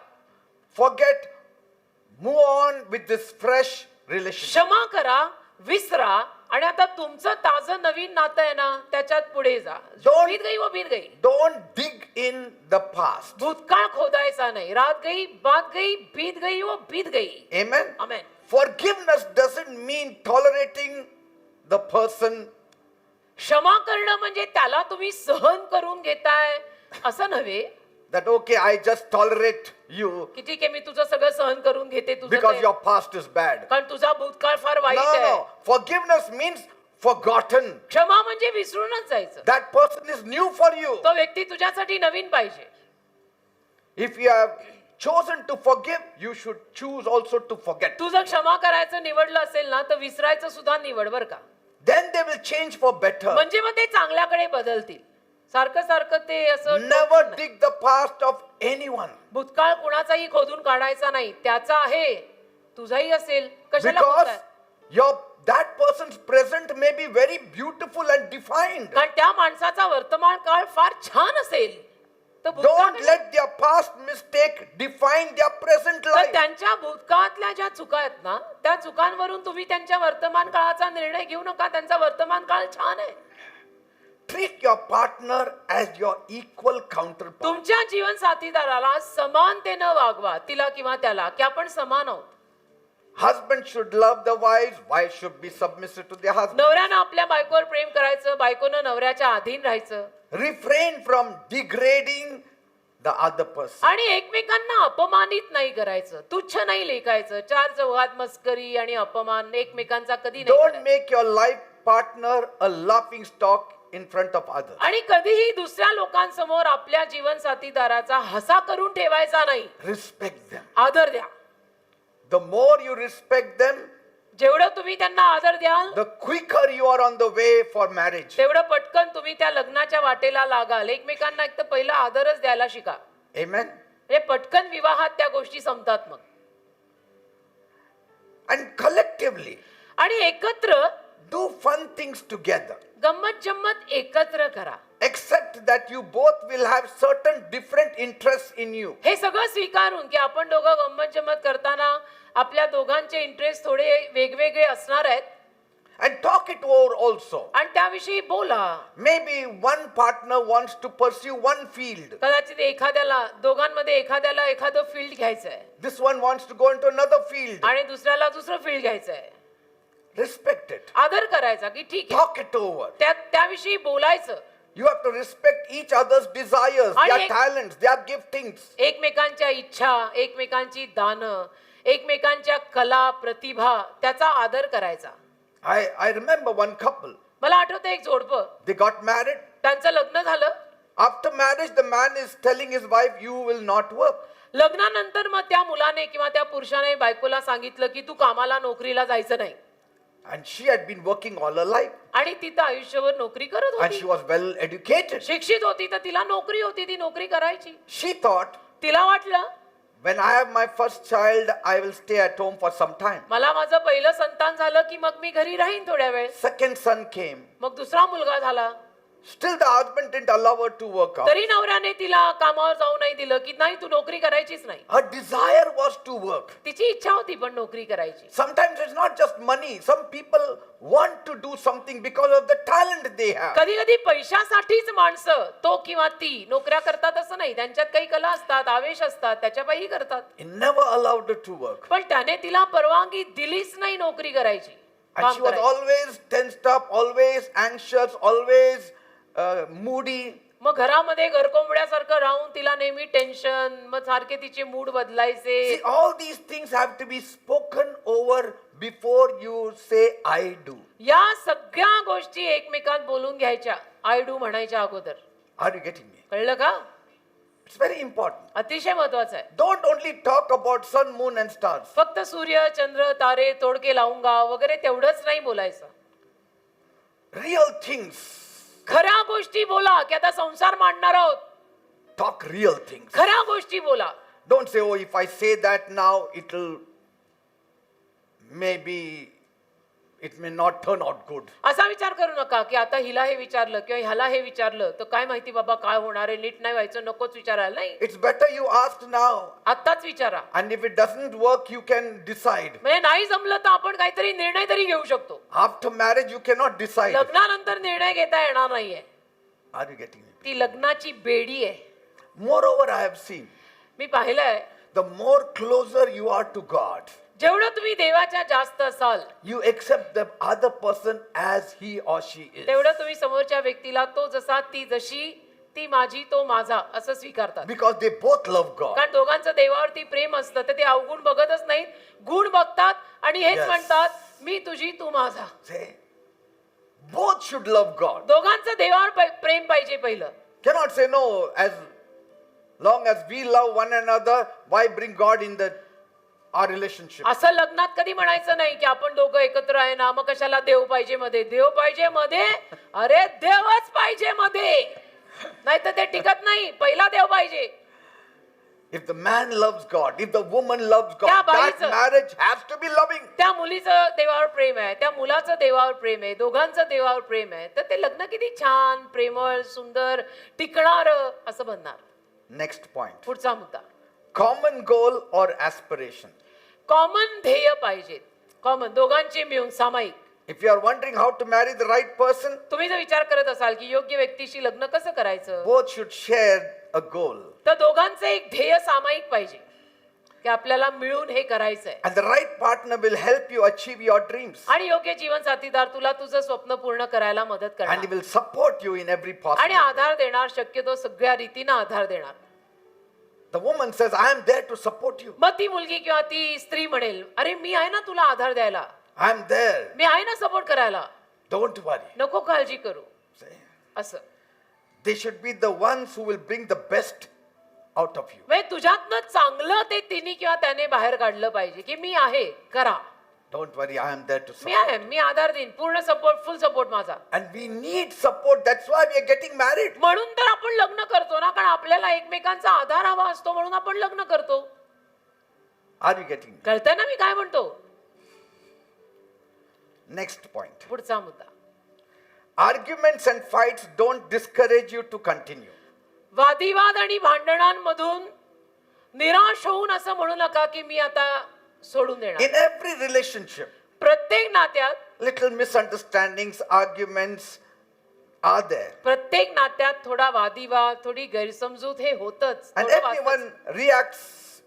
forget, move on with this fresh relationship. क्षमा करा, विसरा आणि आता तुमचं ताजं नवीन नातं आहे ना त्याच्यात पुढे जा. Don't- बीत गई वो बीत गई. Don't dig in the past. भूतकाळ खोदायचा नाही. रात गई, बात गई, बीत गई वो बीत गई. Amen. Amen. Forgiveness doesn't mean tolerating the person. क्षमा करणं म्हणजे त्याला तुम्ही सहन करून घेताय असं नव्हे That okay, I just tolerate you की ठीक आहे मी तुझं सगळं सहन करून घेते तुझं because ते. your past is bad. कारण तुझा भूतकाळ फार वाईट No, आहे. no. Forgiveness means forgotten. क्षमा म्हणजे विसरूनच जायचं. That person is new for you. तो व्यक्ती तुझ्यासाठी नवीन पाहिजे. If you have chosen to forgive, you should choose also to forget. तुझं क्षमा करायचं निवडलं असेल ना तर विसरायचं सुद्धा निवड बर का. Then they will change for better. म्हणजे मग ते चांगल्याकडे बदलतील. सारखं सारखं ते असं Never dig the past of anyone. भूतकाळ कुणाचाही खोदून काढायचा नाही. त्याचा आहे, तुझाही असेल, कशाला Because खोदताय? that person's present may be very beautiful and defined. कारण त्या माणसाचा वर्तमान काळ फार छान असेल तर भूतकाळ Don't let their past mistake define their present तर life. त्यांच्या भूतकाळातल्या ज्या चुका आहेत ना त्या चुकांवरून तुम्ही त्यांच्या वर्तमान काळाचा निर्णय घेऊ नका. त्यांचा वर्तमान काळ छान आहे. Treat your partner as your equal counterpart. तुमच्या जीवन साथीदाराला समानतेनं वागवा, तिला किंवा त्याला, की आपण समान आहोत. Husband should love the wives, wives should be submissive to their husband. नवऱ्यानं आपल्या बायकोवर प्रेम करायचं, बायकोनं नवऱ्याच्या अधीन राहायचं Refrain from degrading the other person. आणि एकमेकांना अपमानित नाही करायचं, तुच्छ नाही लेखायचं. चार चौघात मस्करी आणि अपमान एकमेकांचा कधी नाही Don't करायचं. make your life partner a laughing stock in front of others. आणि कधीही दुसऱ्या लोकांसमोर आपल्या जीवन साथीदाराचा हसा करून ठेवायचा नाही. Respect them. आदर द्या. The more you respect them, जेवढं तुम्ही त्यांना आदर द्याल the quicker you are on the way for marriage. तेवढं पटकन तुम्ही त्या लग्नाच्या वाटेला लागाल. एकमेकांना एक तर पहिला आदरच द्यायला शिका. Amen. हे पटकन विवाहात त्या गोष्टी संपतात मग. And collectively, आणि एकत्र do fun things together. गंमत जम्मत एकत्र करा. Accept that you both will have certain different interests in you. हे सगळं स्वीकारून की आपण दोघं गंमत जम्मत करताना आपल्या दोघांचे इंटरेस्ट थोडे वेगवेगळे असणार आहेत. And talk it over also. आणि त्याविषयी बोला. Maybe one partner wants to pursue one field. कदाचित एखाद्याला दोघांमध्ये एखाद्याला एखादं फील्ड घ्यायचं आहे This one wants to go into another field. आणि दुसऱ्याला दुसरं फील्ड घ्यायचं आहे. Respect it. आदर करायचा की ठीक आहे Talk it over. त्याविषयी बोलायचं. You have to respect each other's desires, आणि their एक- talents, their giftings. एकमेकांच्या इच्छा, एकमेकांची दानं, एकमेकांच्या कला प्रतिभा त्याचा आदर करायचा. I remember one couple. मला आठवतं एक जोडपं, They got married. त्यांचं लग्न झालं. After marriage, the man is telling his wife, "You will not work." लग्नानंतर मग त्या मुलाने किंवा त्या पुरुषाने बायकोला सांगितलं की तू कामाला नोकरीला जायचं नाही. And she had been working all her life. आणि ती तर आयुष्यभर नोकरी करत And she होती, was well educated. शिक्षित होती, तर तिला नोकरी होती, ती नोकरी करायची. She thought, तिला वाटलं when I have my first child, I will stay at home for some time. मला माझं पहिलं संतान झालं की मग मी घरी राहीन थोड्या वेळ. Second son came. मग दुसरा मुलगा झाला, Still, the husband didn't allow her to work out. तरी नवऱ्याने तिला कामावर जाऊ नाही दिलं की नाही तू नोकरी करायचीच नाही. Her desire was to work. तिची इच्छा होती पण नोकरी करायची. Sometimes it's not just money. Some people want to do something because of the talent they have. कधी कधी पैशासाठीच माणसं तो किंवा ती नोकऱ्या करतात असं नाही, त्यांच्यात काही कला असतात, आवेश असतात, त्याच्यापायी करतात. He never allowed her to work. पण त्याने तिला परवानगी दिलीच नाही नोकरी करायची, And काम she was करायची. always tensed up, always anxious, always moody. मग घरामध्ये घरकोंबड्यासारखं राहून तिला नेहमी टेन्शन, मग सारखे तिचे मूड बदलायचे. See, all these things have to be spoken over before you say I do. या सगळ्या गोष्टी एकमेकात बोलून घ्यायच्या, आय डू म्हणायच्या अगोदर. Are you getting me? कळलं का? It's very important. अतिशय महत्वाचं आहे. Don't only talk about sun, moon and stars. फक्त सूर्य चंद्र तारे तोडके लावूंगा वगैरे तेवढंच नाही बोलायचं. Real things. खऱ्या गोष्टी बोला की आता संसार मांडणार आहोत. Talk real things. खऱ्या गोष्टी बोला. Don't say, oh, if I say that now, it may not turn out good. असा विचार करू नका की आता हिला हे विचारलं किंवा ह्याला हे विचारलं तर काय माहिती बाबा काय होणार आहे, नीट नाही व्हायचं, नकोच विचारायला. नाही, It's better you ask now. आत्ताच विचारा. And if it doesn't work, you can decide. म्हणजे नाही जमलं तर आपण काहीतरी निर्णय तरी घेऊ शकतो. After marriage, you cannot decide. लग्नानंतर निर्णय घेता येणार नाहीये. Are you getting me? ती लग्नाची बेडी आहे. Moreover, I have seen, मी पाहिलंय, the more closer you are to God, जेवढं तुम्ही देवाच्या जास्त असाल you accept the other person as he or she is. तेवढं तुम्ही समोरच्या व्यक्तीला तो जसा ती जशी ती माझी तो माझा असं स्वीकारतात. Because they both love God. कारण दोघांचं देवावरती प्रेम असतं, तर ते अवगुण बघतच नाहीत, गुण बघतात आणि हेच Yes. म्हणतात मी तुझी तू माझा. Say, both should love God. दोघांचं देवावर प्रेम पाहिजे पहिलं. Cannot say no, as long as we love one another, why bring God in our relationship? असं लग्नात कधी म्हणायचं नाही की आपण दोघं एकत्र आहे ना, मग कशाला देव पाहिजे मध्ये. देव पाहिजे मध्ये, अरे देवच पाहिजे मध्ये, नाही तर ते टिकत नाही. पहिला देव पाहिजे. If the man loves God, if the woman loves God, त्या that बाईचं- marriage has to be loving. त्या मुलीचं देवावर प्रेम आहे, त्या मुलाचं देवावर प्रेम आहे, दोघांचं देवावर प्रेम आहे, तर ते लग्न किती छान, प्रेमळ, सुंदर, टिकणार असं बनणार. Next point. पुढचा मुद्दा, Common goal or aspiration. Common ध्येय पाहिजेत. कॉमन, दोघांचे मिळून सामायिक. If you are wondering how to marry the right person, तुम्ही जर विचार करत असाल की योग्य व्यक्तीशी लग्न कसं करायचं, both should share a goal. तर दोघांचं एक ध्येय सामायिक पाहिजे की आपल्याला मिळून हे करायचंय. And the right partner will help you achieve your dreams. आणि योग्य जीवन साथीदार तुला तुझं स्वप्न पूर्ण करायला मदत And he करणार will support you in every आणि possible way. आधार देणार, शक्यतो सगळ्या रीतीनं आधार देणार. The woman says, I am there to support you. मग ती मुलगी किंवा ती स्त्री म्हणेल, अरे मी आहे ना तुला आधार द्यायला, I am there. मी आहे ना सपोर्ट करायला, Don't worry. नको काळजी करू. Say, असं they should be the ones who will bring the best out of you. म्हणजे तुझ्यातनं चांगलं ते तिने किंवा त्याने बाहेर काढलं पाहिजे की मी आहे, करा, Don't worry, I am there to me support. आहे, मी आधार देईन, पूर्ण सपोर्ट, फुल सपोर्ट माझा. And we need support. That's why we are getting married. म्हणून तर आपण लग्न करतो ना, कारण आपल्याला एकमेकांचा आधार हवा असतो, म्हणून आपण लग्न करतो. Are you getting me? कळतंय ना मी काय म्हणतो? Next point. पुढचा मुद्दा, Arguments and fights don't discourage you to continue. वादिवाद आणि भांडणांमधून निराश होऊन असं म्हणू नका की मी आता सोडून देणार. In every relationship, प्रत्येक नात्यात little misunderstandings, arguments are there. प्रत्येक नात्यात थोडा वादिवाद, थोडी गैरसमजूत हे होतच. And थोडं वादच. everyone reacts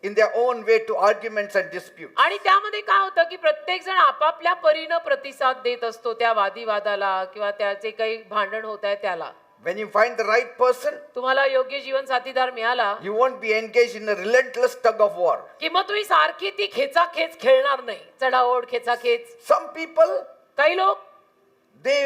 in their own way to arguments and disputes. आणि त्यामध्ये काय होतं की प्रत्येक जण आपापल्या परीनं प्रतिसाद देत असतो त्या वादीवादाला किंवा त्याचे काही भांडण होत आहे त्याला. When you find the right person, तुम्हाला योग्य जीवन साथीदार मिळाला you won't be engaged in a relentless tug of war. की मग तुम्ही सारखी ती खेचाखेच खेळणार नाही, चढाओढ खेचाखेच. Some people, काही लोक they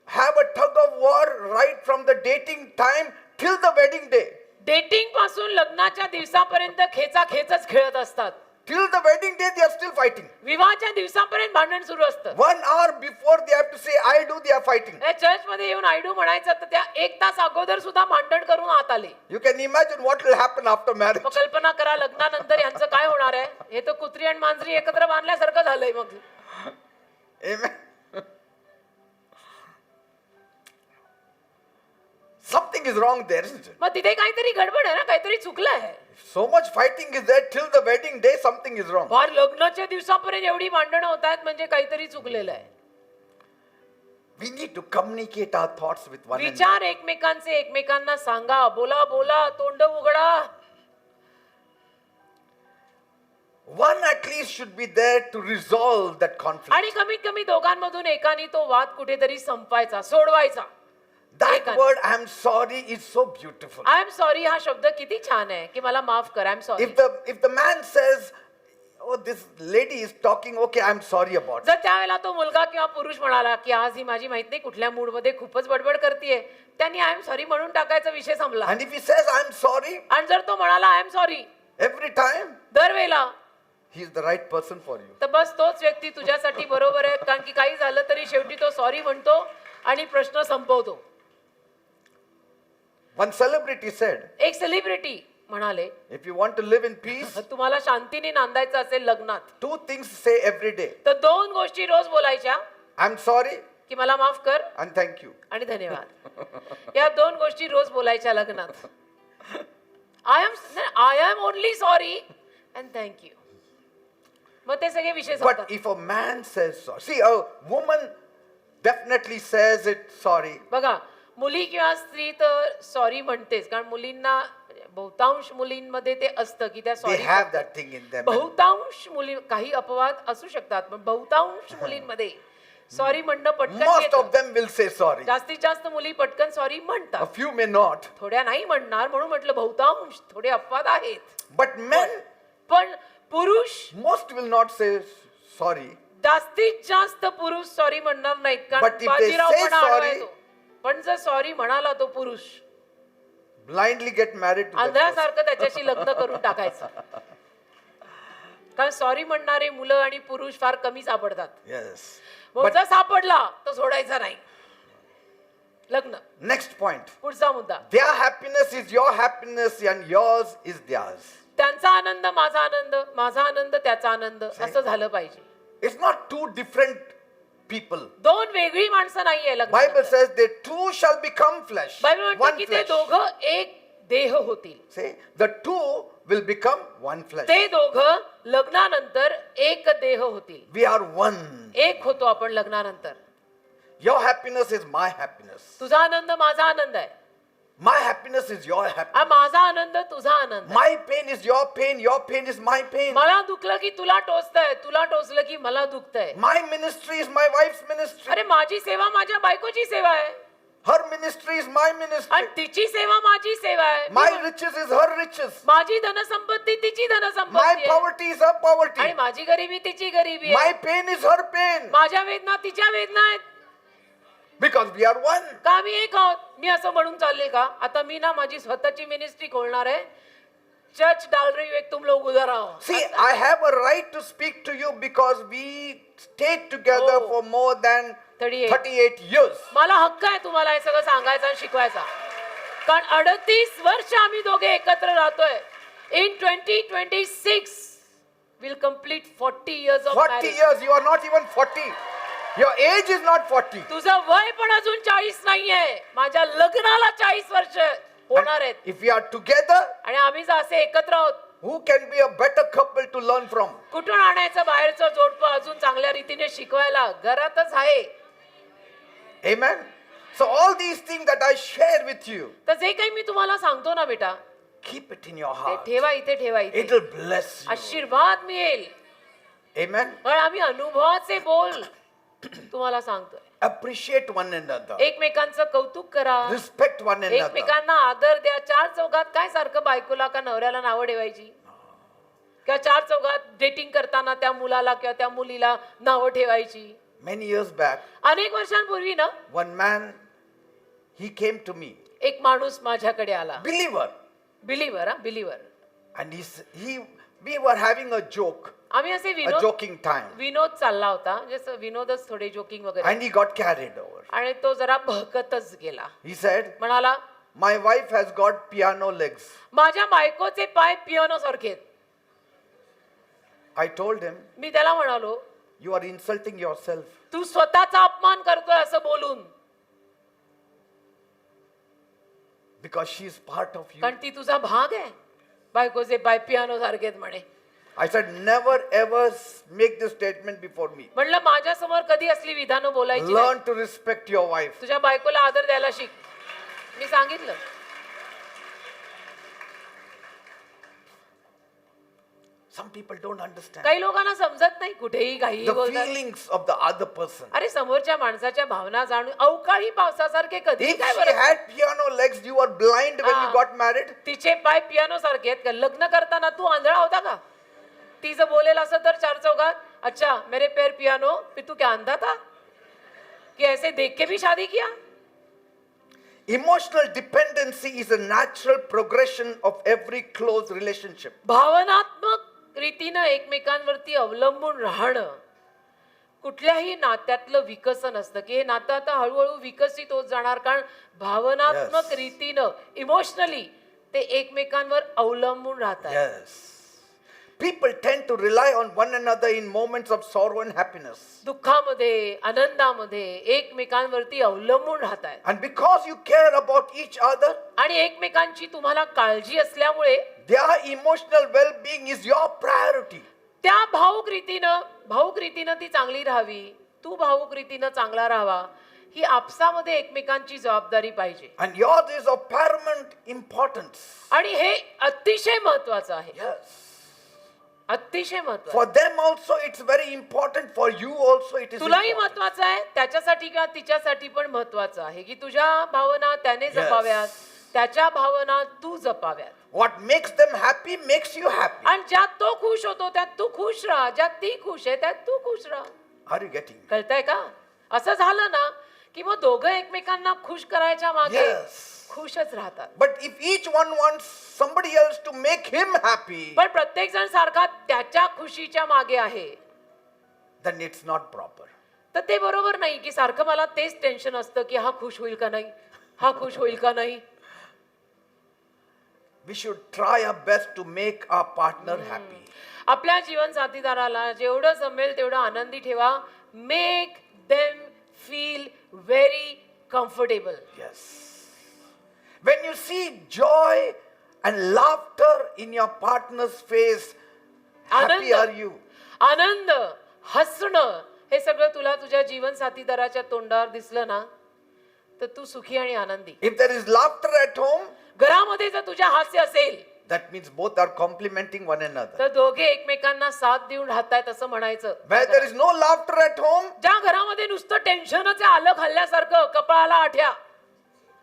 have a tug of war right from the dating time till the wedding day. Dating पासून लग्नाच्या दिवसापर्यंत खेचाखेचच खेळत असतात. Till the wedding day, they are still fighting. विवाहाच्या दिवसापर्यंत भांडण सुरू असतं. 1 hour before they have to say, I do, they are fighting. Church मध्ये येऊन आयडू म्हणायचं तर त्या 1 तास अगोदर सुद्धा भांडण करून आत आले. You can imagine what will happen after marriage. मग कल्पना करा लग्नानंतर यांचं काय होणार आहे. हे तर कुत्री आणि मांजरी एकत्र बांधल्यासारखं झालंय मग. Amen. Something is wrong there, isn't it? मग तिथे काहीतरी गडबड आहे ना, काहीतरी चुकलं आहे. So much fighting is there till the wedding day, something is wrong. फार लग्नाच्या दिवसापर्यंत एवढी भांडणं होत आहेत म्हणजे काहीतरी चुकलेलं आहे. We need to communicate our thoughts with one another. विचार एकमेकांचे एकमेकांना सांगा, बोला बोला, तोंड उघडा. One at least should be there to resolve that conflict. आणि कमीत कमी दोघांमधून एकाने तो वाद कुठेतरी संपवायचा, सोडवायचा. That word, I am sorry, is so beautiful. I am sorry हा शब्द किती छान आहे की मला माफ कर. I am sorry. If the man says, oh, this lady is talking, okay, I am sorry about it. जर त्यावेळेला तो मुलगा किंवा पुरुष म्हणाला की आज ही माझी माहित नाही कुठल्या मूड मध्ये खूपच बडबड करतेय, त्यांनी आय एम सॉरी म्हणून टाकायचा विषय संपला. And if he says, I am sorry, आणि जर तो म्हणाला I am sorry every time, दरवेळेला, he is the right person for you. तर बस तोच व्यक्ती तुझ्यासाठी बरोबर आहे. कारण की काही झालं तरी शेवटी तो सॉरी म्हणतो आणि प्रश्न संपवतो. One celebrity said, एक सेलिब्रिटी म्हणाले if you want to live in peace, तुम्हाला शांतीने नांदायचं असेल लग्नात 2 things say every day. तर 2 गोष्टी रोज बोलायच्या I am sorry की मला माफ कर and thank you. आणि धन्यवाद. या 2 गोष्टी रोज बोलायच्या लग्नात. I am only sorry and thank you. मग ते सगळे विषय But संपतात. if a man says sorry, see, a woman definitely says it sorry. बघा मुली किंवा स्त्री तर सॉरी म्हणतेच, कारण मुलींना बहुतांश मुलींमध्ये ते असतं की त्या They sorry. have that thing in them. बहुतांश मुली, काही अपवाद असू शकतात पण बहुतांश मुलींमध्ये सॉरी म्हणणं पटकन Most येतं. of them will say sorry. जास्तीत जास्त मुली पटकन सॉरी A म्हणतात, few may not. थोड्या नाही म्हणणार. म्हणून म्हटलं बहुतांश, थोडे अपवाद आहेत. But men, पण पुरुष, most will not say sorry. जास्तीत जास्त पुरुष सॉरी म्हणणार नाहीत, But कारण if they बाजीराव say पण आडवा sorry- आहे तो. पण जर सॉरी म्हणाला तो पुरुष, Blindly get married to that person. आंधळ्यासारखं त्याच्याशी लग्न करून टाकायचं. कारण सॉरी म्हणणारे मुलं आणि पुरुष फार कमी सापडतात. Yes. मग जर सापडला तर सोडायचा नाही लग्न. Next point. पुढचा मुद्दा, Their happiness is your happiness and yours is theirs. त्यांचा आनंद माझा आनंद, माझा आनंद त्याचा आनंद, असं झालं पाहिजे. It's not 2 different people. 2 वेगळी माणसं नाहीये Bible लग्नात. says they two shall become flesh. Bible म्हणतो One की ते flesh. दोघं एक देह होतील. See, the two will become one flesh. ते दोघं लग्नानंतर एक देह होतील. We are one. एक होतो आपण लग्नानंतर. Your happiness is my happiness. तुझा आनंद माझा आनंद आहे, My happiness is your हा happiness. माझा आनंद तुझा आनंद आहे. My pain is your pain is my pain. मला दुखलं की तुला टोचतंय, तुला टोचलं की मला दुखतंय. My ministry is my wife's ministry. अरे माझी सेवा माझ्या बायकोची सेवा आहे Her ministry is my आणि ministry. तिची सेवा माझी सेवा आहे. My riches is her riches. माझी धनसंपत्ती तिची My धनसंपत्ती आहे poverty is her poverty. आणि माझी गरिबी तिची गरिबी My आहे. pain is her pain. माझ्या वेदना तिच्या वेदना आहेत. Because we are one. का आम्ही एक आहोत. मी असं म्हणून चालले का आता मी ना माझी स्वतःची मिनिस्ट्री खोलणार आहे. चर्च डाल रही हूं, एक तुम लोग उधर आओ. See, I have a right to speak to you because we stayed together Oh. for more than 38. 38 years. मला हक्क आहे तुम्हाला हे सगळं सांगायचा आणि शिकवायचा, कारण 38 वर्ष आम्ही दोघे एकत्र राहतोय. In 2026 will complete 40 years of 40 marriage. years, you are not even 40. Your age is not 40. तुझं वय पण अजून 40 नाहीये. माझ्या लग्नाला 40 वर्ष होणार आहेत. If we are together, आणि आम्ही जर असे एकत्र आहोत, who can be a better couple to learn from? कुठून आणायचं बाहेरचं जोडपं अजून चांगल्या रीतीने शिकवायला? घरातच आहे. Amen. So all these things that I share with you तर जे काही मी तुम्हाला सांगतो ना बेटा, keep it in your ते heart. ठेवा इथे, ठेवा इथे. It will bless you. आशीर्वाद मिळेल. Amen. पण आम्ही अनुभवाचे बोल तुम्हाला सांगतोय. Appreciate one another. एकमेकांचं कौतुक करा, Respect one another. एकमेकांना आदर द्या. चार चौघात काय सारखं बायकोला का नवऱ्याला नावं ठेवायची, किंवा चार चौघात डेटिंग करताना त्या मुलाला किंवा त्या मुलीला नावं ठेवायची. Many years back, अनेक वर्षांपूर्वी ना one man, he came to me, एक माणूस माझ्याकडे आला. believer, believer, believer. and we were having a joke, आम्ही असे a joking time, विनोद चालला होता, जसं विनोदच थोडे जोकिंग वगैरे. and he got carried over. आणि तो जरा बहकतच गेला. He said, म्हणाला, my wife has got piano legs. माझ्या बायकोचे पाय पियानो सारखे आहेत. I told him, मी त्याला म्हणालो, you are insulting yourself. तू स्वतःचा अपमान करतोय असं बोलून, Because she is part of you. कारण ती तुझा भाग आहे. बायकोचे पाय पियानो सारखे आहेत म्हणे. I said, never ever make this statement before me. म्हणलं माझ्या समोर कधी असली विधानं बोलायची नाही. Learn to respect your wife. तुझ्या बायकोला आदर द्यायला शिक. मी सांगितलं. Some people don't understand काही लोकांना समजत नाही, कुठेही काही the बोलतात. feelings of the other person. अरे समोरच्या माणसाच्या भावना जाणून अवकाळी पावसासारखे कधी If काय she बरं. had piano legs, you were blind when you Ah. got married. तिचे पाय पियानो सारखे आहेत का? लग्न करताना तू आंधळा होता का? ती जर बोलेल असं तर चार चौघात, अच्छा मेरे पैर पियानो, फिर तू क्या अंधा था कि ऐसे देख के भी शादी KIA? Emotional dependency is a natural progression of every close relationship. भावनात्मक रीतीनं एकमेकांवरती अवलंबून राहणं कुठल्याही नात्यातलं विकसन असतं, की हे नातं आता हळूहळू विकसित होत जाणार, कारण भावनात्मक Yes. रीतीनं इमोशनली ते एकमेकांवर अवलंबून राहतात. Yes. People tend to rely on one another in moments of sorrow and happiness. दुःखामध्ये, आनंदामध्ये एकमेकांवरती अवलंबून राहतात. And because you care about each other, आणि एकमेकांची तुम्हाला काळजी असल्यामुळे their emotional well-being is your priority. त्या भावुक रीतीनं ती चांगली राहावी, तू भावुक रीतीनं चांगला राहावा, ही आपसामध्ये एकमेकांची जबाबदारी पाहिजे. And yours is of paramount importance. आणि हे अतिशय महत्वाचं आहे. Yes. अतिशय महत्वाचं. For them also it's very important. For you also it is तुलाही important. महत्वाचं आहे, त्याच्यासाठी किंवा तिच्यासाठी पण महत्वाचं आहे की तुझ्या भावना त्याने जपाव्यात, त्याच्या भावना तू जपाव्यात. What makes them happy makes you happy. आणि ज्यात तो खुश होतो त्यात तू खुश राहा, ज्यात ती खुश आहे त्यात तू खुश राहा. Are you getting me? कळतंय का? असं झालं ना की मग दोघं एकमेकांना खुश करायच्या मागे Yes. खुशच राहतात. But if each one wants somebody else to make him happy, पण प्रत्येक जण सारखा त्याच्या खुशीच्या मागे आहे, then it's not proper. तर ते बरोबर नाही. की सारखं मला तेच टेन्शन असतं की हा खुश होईल का नाही, हा खुश होईल का नाही. We should try our best to make our partner happy. आपल्या जीवन साथीदाराला जेवढं जमेल तेवढं आनंदी ठेवा. Make them feel very comfortable. Yes. When you see joy and laughter in your partner's face, happy are you. आनंद, हसणं हे सगळं तुला तुझ्या जीवन साथीदाराच्या तोंडावर दिसलं ना तर तू सुखी आणि आनंदी. If there is laughter at home, घरामध्ये जर तुझ्या हास्य असेल that means both are complimenting one another. तर दोघे एकमेकांना साथ देऊन राहतायत असं म्हणायचं. Where there is no laughter at home, ज्या घरामध्ये नुसतं टेन्शनच आहे, आलं खाल्ल्यासारखं, कपाळाला आठ्या,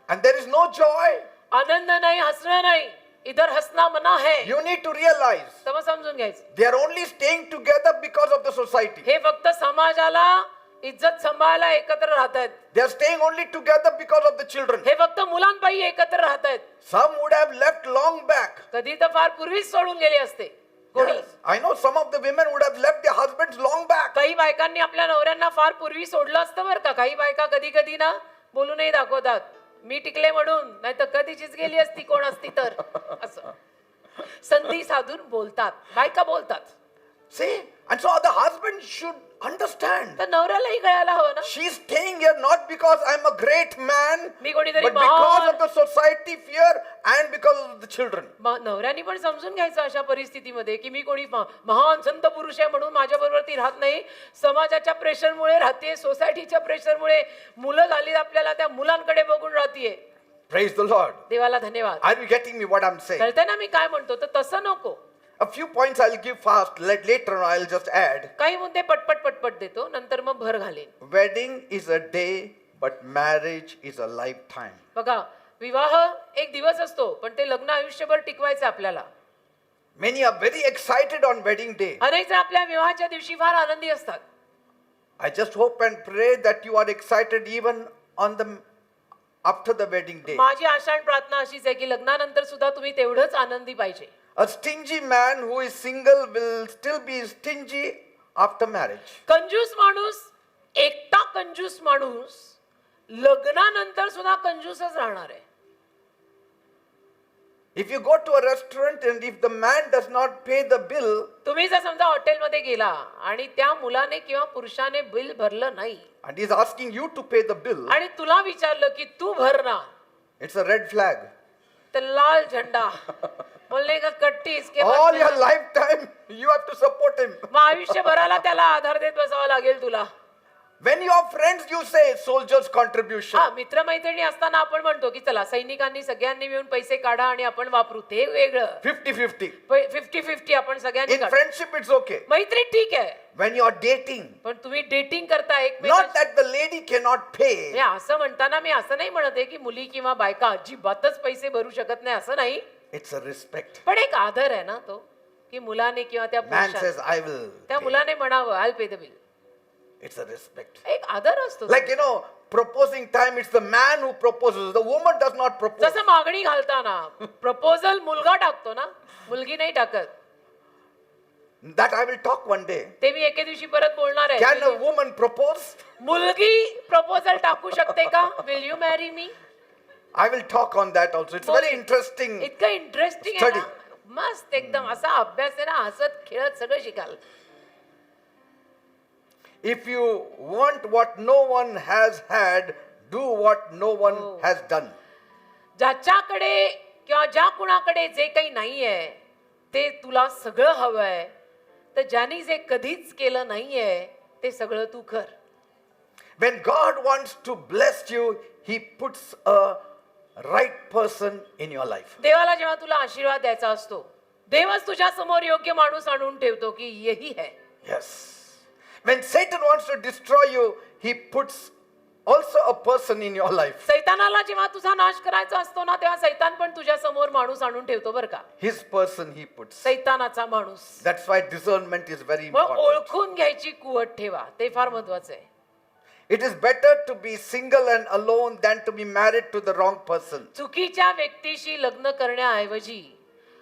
and there is no joy, आनंद नाही, हसणं नाही, इधर हसना मना है, you need to realize तर मग समजून घ्यायचं they are only staying together because of the society. हे फक्त समाजाला इज्जत सांभाळायला एकत्र राहतायत. They are staying only together because of the children. हे फक्त मुलांपायी एकत्र राहतायत. Some would have left long back. कधी तर फार पूर्वीच सोडून गेले असते कोणी. Yes. I know some of the women would have left their husbands long back. काही बायकांनी आपल्या नवऱ्यांना फार पूर्वी सोडलं असतं बरं का. काही बायका कधी कधी ना बोलूनही दाखवतात, मी टिकले म्हणून, नाही तर कधीचीच गेली असती कोण असती तर. असं संधी साधून बोलतात बायका, बोलतात. See? And so the husband should understand. तर नवऱ्यालाही कळायला हवं ना, She's staying here not because I'm a great man, मी कोणीतरी but because महान. of the society fear and because of the children. नवऱ्यानी पण समजून घ्यायचं अशा परिस्थितीमध्ये की मी कोणी महान संत पुरुष आहे म्हणून माझ्या बरोबर ती राहत नाही. समाजाच्या प्रेशरमुळे राहते, सोसायटीच्या प्रेशरमुळे मुलं झाली आपल्याला, त्या मुलांकडे बघून राहतीये. Praise the Lord. देवाला धन्यवाद. Are you getting me what I'm saying? कळतंय ना मी काय म्हणतो? तर तसं नको. A few points I'll give fast. Later on I'll just add. काही मुद्दे पटपट पटपट देतो, नंतर मग भर घालेन. Wedding is a day, but marriage is a lifetime. बघा, विवाह एक दिवस असतो, पण ते लग्न आयुष्यभर टिकवायचं आपल्याला. Many are very excited on wedding day. अनेक जण आपल्या विवाहाच्या दिवशी फार आनंदी असतात. I just hope and pray that you are excited even on the after the wedding day. माझी आशा आणि प्रार्थना अशीच आहे की लग्नानंतर सुद्धा तुम्ही तेवढंच आनंदी पाहिजे. A stingy man who is single will still be stingy after marriage. कंजूस माणूस, एकटा कंजूस माणूस लग्नानंतर सुद्धा कंजूसच राहणार आहे. If you go to a restaurant and if the man does not pay the bill, तुम्ही जर समजा हॉटेलमध्ये गेला आणि त्या मुलाने किंवा पुरुषाने बिल भरलं नाही and he is asking you to pay the bill, आणि तुला विचारलं की तू भर ना, it's a red flag. तर लाल झंडा बोलणे का कट्टीस के All your lifetime you have to support him. मग आयुष्यभराला त्याला आधार देत बसावं लागेल तुला. When you are friends, you say soldiers' contribution. हा, मित्रमैत्रिणी असताना आपण म्हणतो की चला सैनिकांनी सगळ्यांनी मिळून पैसे काढा आणि आपण वापरू, ते वेगळं. 50-50. 50-50 आपण सगळ्यांनी In काढू. friendship, it's okay. मैत्री ठीक आहे, When you are dating, पण तुम्ही डेटिंग करता not एकमेकांशी. that the lady cannot pay. हे असं म्हणताना मी असं नाही म्हणत आहे की मुली किंवा बायका अजिबातच पैसे भरू शकत नाही, असं नाही. It's a respect. पण एक आदर आहे ना तो, की मुलाने किंवा त्या Man पुरुषाने, says, I will त्या pay. मुलाने म्हणावं I pay the bill. It's a respect. एक आदर असतो. Like, proposing time, it's the man who proposes. The woman does not propose. जसं मागणी घालताना प्रपोजल मुलगा टाकतो ना, मुलगी नाही टाकत. That I will talk one day. ते मी एके दिवशी परत बोलणार Can a आहे. woman propose? मुलगी प्रपोजल टाकू शकते का? Will you marry me? I will talk on that also. It's very interesting. इतकं इंटरेस्टिंग आहे Study. ना, मस्त एकदम असा अभ्यास आहे ना, हसत खेळत सगळं शिकाल. If you want what no one has had, do what no one has done. ज्याच्याकडे किंवा ज्या कुणाकडे जे काही नाहीये ते तुला सगळं हवंय, तर ज्यांनी जे कधीच केलं नाहीये ते सगळं तू कर. When God wants to bless you, He puts a right person in your life. देवाला जेव्हा तुला आशीर्वाद द्यायचा असतो, देवच तुझ्या समोर योग्य माणूस आणून ठेवतो की यही है. Yes. When Satan wants to destroy you, he puts also a person in your life. सैतानाला जेव्हा तुझा नाश करायचा असतो ना, तेव्हा सैतान पण तुझ्या समोर माणूस आणून ठेवतो बरं का. His person he puts. सैतानाचा माणूस. That's why discernment is very मग important. ओळखून घ्यायची कुवत ठेवा, ते फार महत्वाचं आहे. It is better to be single and alone than to be married to the wrong person. चुकीच्या व्यक्तीशी लग्न करण्याऐवजी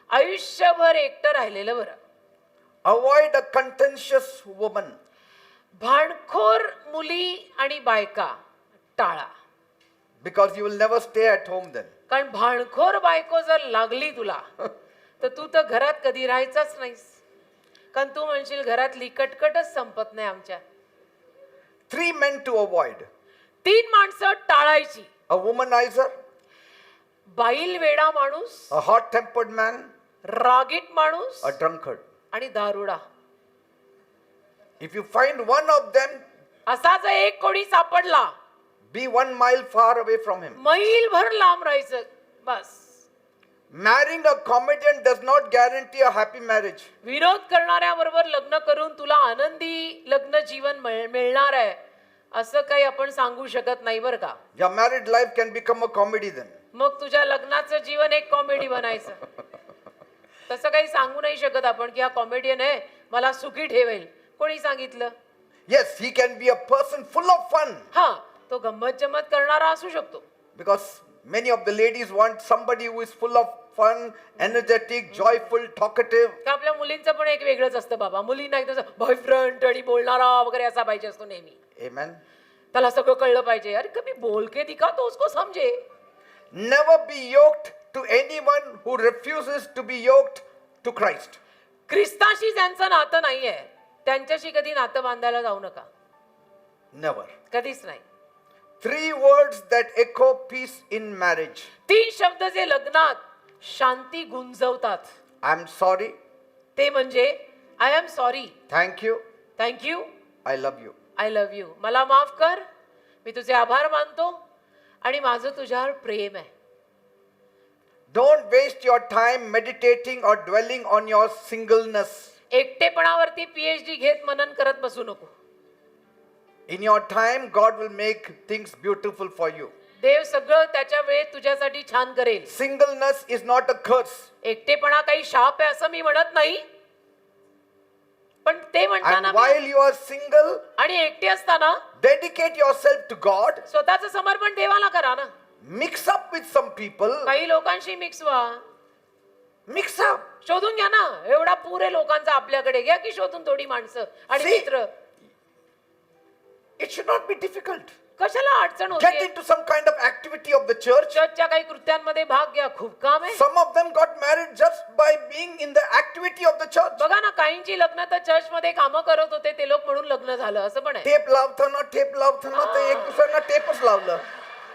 आयुष्यभर एकटं राहिलेलं बरं. Avoid a contentious woman. भांडखोर मुली आणि बायका टाळा. Because you will never stay at home then. कारण भांडखोर बायको जर लागली तुला, तर तू तर घरात कधी राहायचाच नाहीस. कारण तू म्हणशील घरातली कटकटच संपत नाही आमच्या. 3 men to avoid. 3 माणसं टाळायची. A womanizer, बाईल वेडा माणूस, a hot-tempered man, रागीट माणूस a drunkard. आणि दारुडा. If you find one of them, असा जर एक कोणी सापडला, be 1 mile far away from him. मैलभर लांब राहायचं बस. Marrying a comedian does not guarantee a happy marriage. विरोध करणाऱ्याबरोबर लग्न करून तुला आनंदी लग्न जीवन मिळणार आहे असं काही आपण सांगू शकत नाही बरं का. Your married life can become a comedy then. मग तुझ्या लग्नाचं जीवन एक कॉमेडी बनायचं. तसं काही सांगू नाही शकत आपण की हा कॉमेडियन आहे मला सुखी ठेवेल. कोणी सांगितलं? Yes, he can be a person full of fun. हा, तो गंमत जमत करणारा असू शकतो. Because many of the ladies want somebody who is full of fun, energetic, joyful, talkative. तर आपल्या मुलींचं पण एक वेगळंच असतं बाबा. मुलींना एक तसं बॉयफ्रेंड आणि बोलणारा वगैरे असा पाहिजे असतो नेहमी. Amen. त्याला सगळं कळलं पाहिजे. अरे कभी बोल के दिखा तो उसको समझे. Never be yoked to anyone who refuses to be yoked to Christ. ख्रिस्ताशी ज्यांचं नातं नाहीये त्यांच्याशी कधी नातं बांधायला जाऊ नका. Never. कधीच नाही. 3 words that echo peace in marriage. 3 शब्द जे लग्नात शांती गुंजवतात. I'm sorry. ते म्हणजे I am sorry, Thank you. Thank you, I love you. I love you. मला माफ कर, मी तुझे आभार मानतो आणि माझं तुझ्यावर प्रेम आहे. Don't waste your time meditating or dwelling on your singleness. एकटेपणावरती PhD घेत मनन करत बसू नको. In your time, God will make things beautiful for you. देव सगळं त्याच्या वेळेत तुझ्यासाठी छान करेल. Singleness is not a curse. एकटेपणा काही शाप आहे असं मी म्हणत नाही, पण ते म्हणताना And while you are single, आणि एकटे असताना dedicate yourself to God. स्वतःचं समर्पण देवाला करा ना. Mix up with some people. काही लोकांशी मिक्स व्हा, Mix up. शोधून घ्या ना. एवढा पुरे लोकांचा आपल्याकडे घ्या की शोधून थोडी माणसं आणि See, मित्र. It should not be difficult. कशाला अडचण Get होते? into some kind of activity of the church. चर्चच्या काही कृत्यांमध्ये भाग घ्या, खूप काम आहे. Some of them got married just by being in the activity of the church. बघा ना, काहींची लग्न तर चर्च मध्ये कामं करत होते ते लोक म्हणून लग्न झालं असं पण आहे. टेप लावताना ते एक दुसऱ्यांना टेपच लावलं.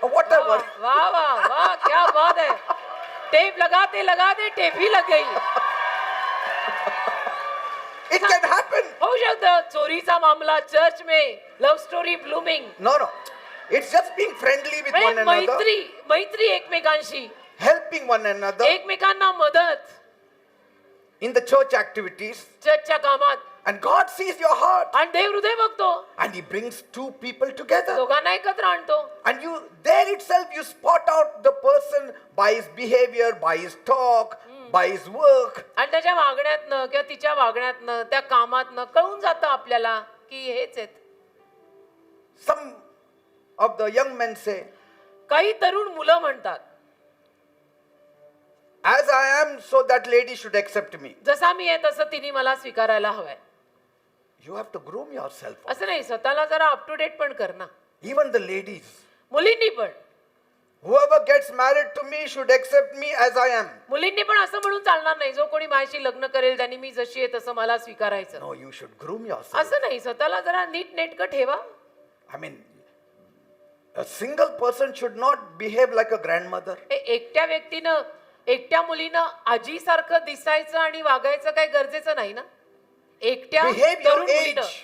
Whatever. वाह वाह वाह, क्या बात है. टेप लगाते टेप ही लग गई. It can happen. होऊ शकतं चोरीचा मामला चर्च में, love story blooming. No. It's just being friendly with one another, मैत्री एकमेकांशी, helping one another एकमेकांना मदत in the church activities. चर्चच्या कामात. And God sees your heart. आणि देव हृदय बघतो, And He brings two people together. दोघांना एकत्र आणतो. And you, there itself, you spot out the person by his behavior, by his talk, by his work. आणि त्याच्या वागण्यातनं किंवा तिच्या वागण्यातनं त्या कामातनं कळून जातं आपल्याला की हेच आहेत. Some of the young men say, काही तरुण मुलं म्हणतात, as I am, so that lady should accept me. जसा मी आहे तसं तिने मला स्वीकारायला हवंय. You have to groom yourself. असं नाही, स्वतःला जरा अप टू डेट पण कर ना. Even the ladies. मुलींनी पण Whoever gets married to me should accept me as I am. मुलींनी पण असं म्हणून चालणार नाही, जो कोणी माझ्याशी लग्न करेल त्यांनी मी जशी आहे तसं मला स्वीकारायचं. No, you should groom yourself. असं नाही, स्वतःला जरा नीट नेटकं ठेवा. I mean, a single person should not behave like a grandmother. एकट्या व्यक्तीनं, एकट्या मुलीनं आजीसारखं दिसायचं आणि वागायचं काही गरजेचं नाही ना. एकट्या Behave your तरुण मुलीनं, age.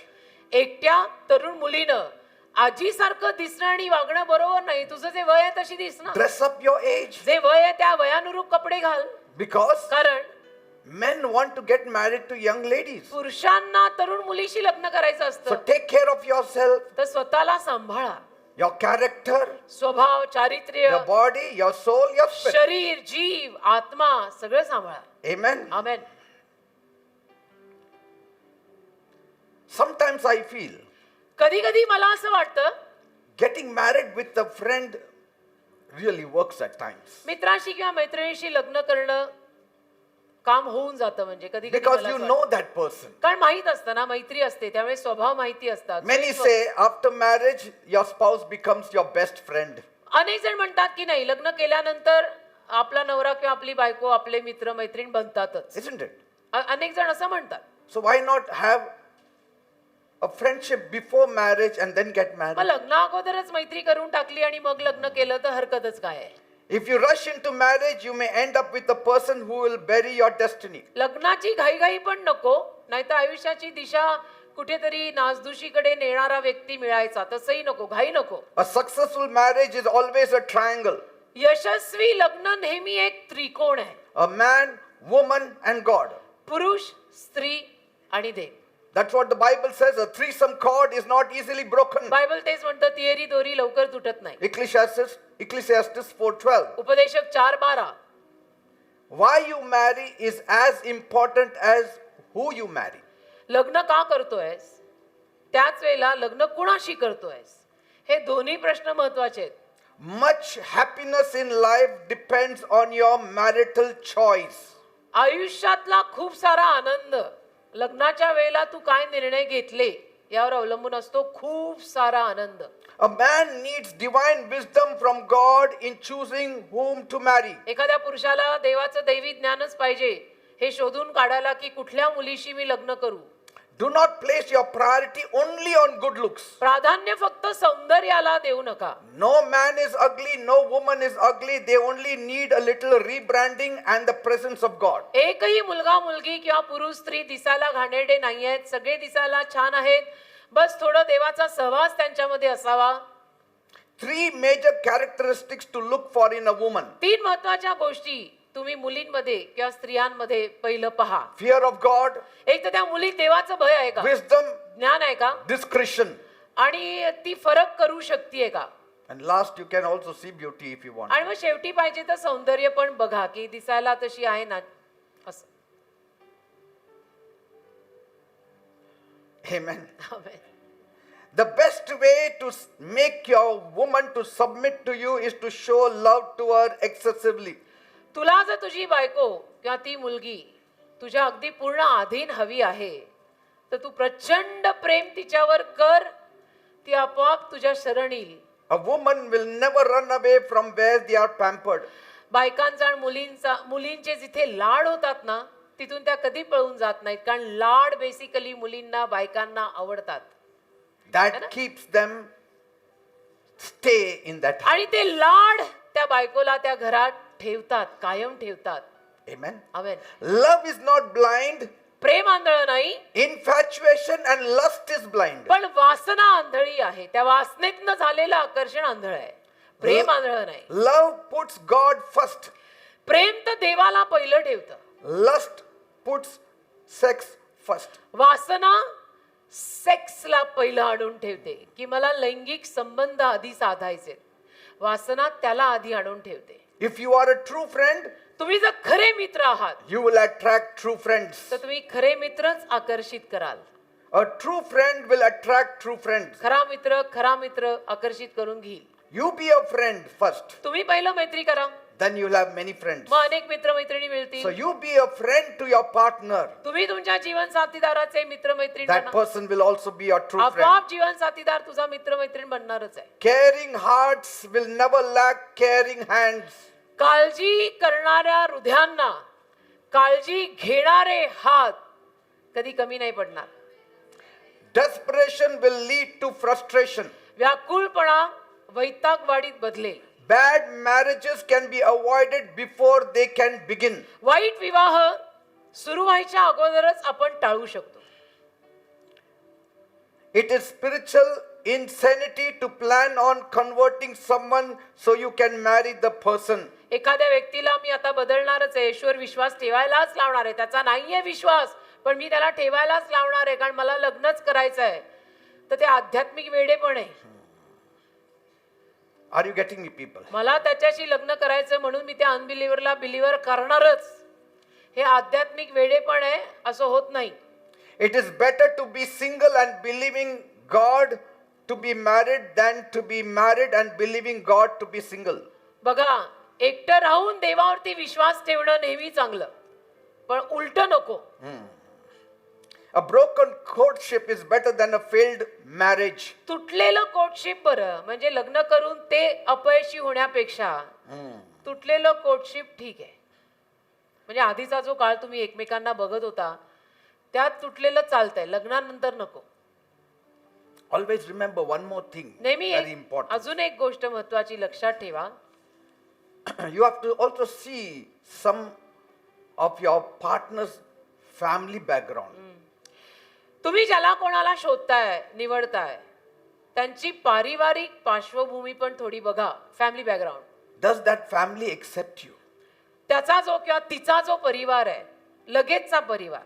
एकट्या तरुण मुलीनं आजीसारखं दिसणं आणि वागणं बरोबर नाही. तुझं जे वय आहे तशी दिस ना. Dress up your age. जे वय आहे त्या वयानुरूप कपडे घाल. Because कारण men want to get married to young ladies. पुरुषांना तरुण मुलीशी लग्न करायचं So असतं. take care of yourself, तर स्वतःला सांभाळा. your character, स्वभाव, चारित्र्य, your body, your soul, your spirit. शरीर, जीव, आत्मा सगळं सांभाळा. Amen. Amen. Sometimes I feel कधी कधी मला असं वाटतं, getting married with a friend really works at times. मित्राशी किंवा मैत्रिणीशी लग्न करणं काम होऊन जातं. म्हणजे कधी कधी Because मला you असं know वाटतं. that person. कारण माहित असतं ना, मैत्री असते त्यामुळे स्वभाव माहिती असतात. Many say after marriage, your spouse becomes your best friend. अनेक जण म्हणतात की नाही, लग्न केल्यानंतर आपला नवरा किंवा आपली बायको आपले मित्र मैत्रीण बनतातच. Isn't it? अनेक जण असं म्हणतात. So why not have a friendship before marriage and then get मग married? लग्ना अगोदरच मैत्री करून टाकली आणि मग लग्न केलं तर हरकतच काय आहे. If you rush into marriage, you may end up with a person who will bury your destiny. लग्नाची घाईघाई पण नको, नाहीतर आयुष्याची दिशा कुठेतरी नासधुशीकडे नेणारा व्यक्ती मिळायचा. तसंही नको, घाई नको. A successful marriage is always a triangle. यशस्वी लग्न नेहमी एक त्रिकोण आहे. A man, woman and God. पुरुष, स्त्री आणि देव. That's what the Bible says. A threesome cord is not easily broken. Bible तेच म्हणतं, तिहेरी दोरी लवकर तुटत नाही. Ecclesiastes 4:12. उपदेशक 4:12. Why you marry is as important as who you marry. लग्न का करतोयस, त्याच वेळेला लग्न कुणाशी करतोयस, हे दोन्ही प्रश्न महत्वाचे आहेत. Much happiness in life depends on your marital choice. आयुष्यातला खूप सारा आनंद लग्नाच्या वेळेला तू काय निर्णय घेतले यावर अवलंबून असतो. खूप सारा आनंद. A man needs divine wisdom from God in choosing whom to marry. एखाद्या पुरुषाला देवाचं दैवी ज्ञानच पाहिजे हे शोधून काढायला की कुठल्या मुलीशी मी लग्न करू. Do not place your priority only on good looks. प्राधान्य फक्त सौंदर्याला देऊ नका. No man is ugly, no woman is ugly. They only need a little rebranding and the presence of God. एकही मुलगा मुलगी किंवा पुरुष स्त्री दिसायला घाणेरडे नाही आहेत. सगळे दिसायला छान आहेत. बस थोडं देवाचा सहवास त्यांच्यामध्ये असावा. 3 major characteristics to look for in a woman. 3 महत्वाच्या गोष्टी तुम्ही मुलींमध्ये किंवा स्त्रियांमध्ये पहिलं पहा. fear of God, एक तर त्या मुलीत देवाचं भय आहे का, wisdom, ज्ञान आहे का, discretion. आणि ती फरक करू शकते का. And last, you can also see beauty if you want. आणि मग शेवटी पाहिजे तर सौंदर्य पण बघा की दिसायला तशी आहे ना असं. Amen. Amen. The best way to make your woman to submit to you is to show love to her excessively. तुला जर तुझी बायको किंवा ती मुलगी तुझ्या अगदी पूर्ण अधीन हवी आहे तर तू प्रचंड प्रेम तिच्यावर कर, ती आपोआप तुझ्या शरण येईल. A woman will never run away from where they are pampered. बायकांचा आणि मुलींचे जिथे लाड होतात ना तिथून त्या कधी पळून जात नाहीत, कारण लाड बेसिकली मुलींना बायकांना आवडतात. That keeps them stay in that house. आणि ते लाड त्या बायकोला त्या घरात ठेवतात, कायम ठेवतात. Amen. Amen. Love is not blind. प्रेम आंधळ नाही, Infatuation and lust is blind. पण वासना आंधळी आहे. त्या वासनेतनं झालेलं आकर्षण आंधळ आहे, प्रेम आंधळ नाही. Love puts God first. प्रेम तर देवाला पहिलं ठेवतं. Lust puts sex first. वासना सेक्सला पहिलं आणून ठेवते की मला लैंगिक संबंध आधी साधायचे. वासना त्याला आधी आणून ठेवते. If you are a true friend, तुम्ही जर खरे मित्र आहात you will attract true friends. तर तुम्ही खरे मित्रच आकर्षित कराल. A true friend will attract true friends. खरा मित्र आकर्षित करून घेईल. You be a friend first. तुम्ही पहिलं मैत्री करा, Then you will have many friends. मग अनेक मित्र मैत्रिणी So मिळतील. you be a friend to your partner. तुम्ही तुमच्या जीवन साथीदाराचे मित्र मैत्रीण That बना. person will also be your true friend. आपोआप जीवन साथीदार तुझा मित्र मैत्रीण बनणारच आहे. Caring hearts will never lack caring hands. काळजी करणाऱ्या हृदयांना काळजी घेणारे हात कधी कमी नाही पडणार. Desperation will lead to frustration. व्याकुळपणा वैतागवाडीत बदलेल. Bad marriages can be avoided before they can begin. वाईट विवाह सुरू व्हायच्या अगोदरच आपण टाळू शकतो. It is spiritual insanity to plan on converting someone so you can marry the person. एखाद्या व्यक्तीला मी आता बदलणारच आहे, ईश्वर विश्वास ठेवायलाच लावणार आहे, त्याचा नाहीये विश्वास पण मी त्याला ठेवायलाच लावणार आहे कारण मला लग्नच करायचं आहे, तर ते आध्यात्मिक वेडेपण आहे. Are you getting me, people? मला त्याच्याशी लग्न करायचं म्हणून मी त्या अनबिलिव्हरला बिलिव्हर करणारच, हे आध्यात्मिक वेडेपण आहे, असं होत नाही. It is better to be single and believing God to be married than to be married and believing God to be single. बघा, एकटं राहून देवावरती विश्वास ठेवणं नेहमी चांगलं, पण उलट नको. A broken courtship is better than a failed marriage. तुटलेलं कोर्टशिप बरं, म्हणजे लग्न करून ते अपयशी होण्यापेक्षा तुटलेलं कोर्टशिप ठीक आहे. म्हणजे आधीचा जो काळ तुम्ही एकमेकांना बघत होता त्यात तुटलेलं चालतंय, लग्नानंतर नको. Always remember one more thing, नेहमी very important. अजून एक गोष्ट महत्वाची लक्षात ठेवा. You have to also see some of your partner's family background. तुम्ही ज्याला कोणाला शोधताय, निवडताय, त्यांची पारिवारिक पार्श्वभूमी पण थोडी बघा, family background. Does that family accept you? त्याचा जो किंवा तिचा जो परिवार आहे, लगेचचा परिवार,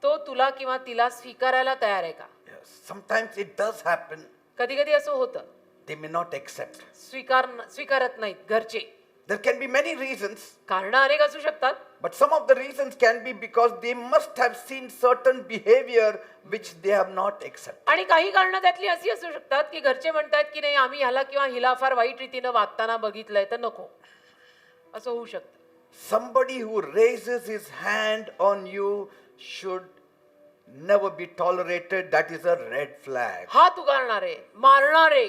तो तुला किंवा तिला स्वीकारायला तयार आहे का? Yes. Sometimes it does happen. कधी कधी असं होतं, They may not accept. स्वीकारत नाहीत घरचे. There can be many reasons, कारण अनेक असू शकतात, but some of the reasons can be because they must have seen certain behavior which they have not accepted. आणि काही कारण त्यातली अशी असू शकतात की घरचे म्हणतात की नाही, आम्ही ह्याला किंवा हिला फार वाईट रीतीनं वागताना बघितलंय, तर नको, असं होऊ शकतं. Somebody who raises his hand on you should never be tolerated. That is a red flag. हात उगारणारे, मारणारे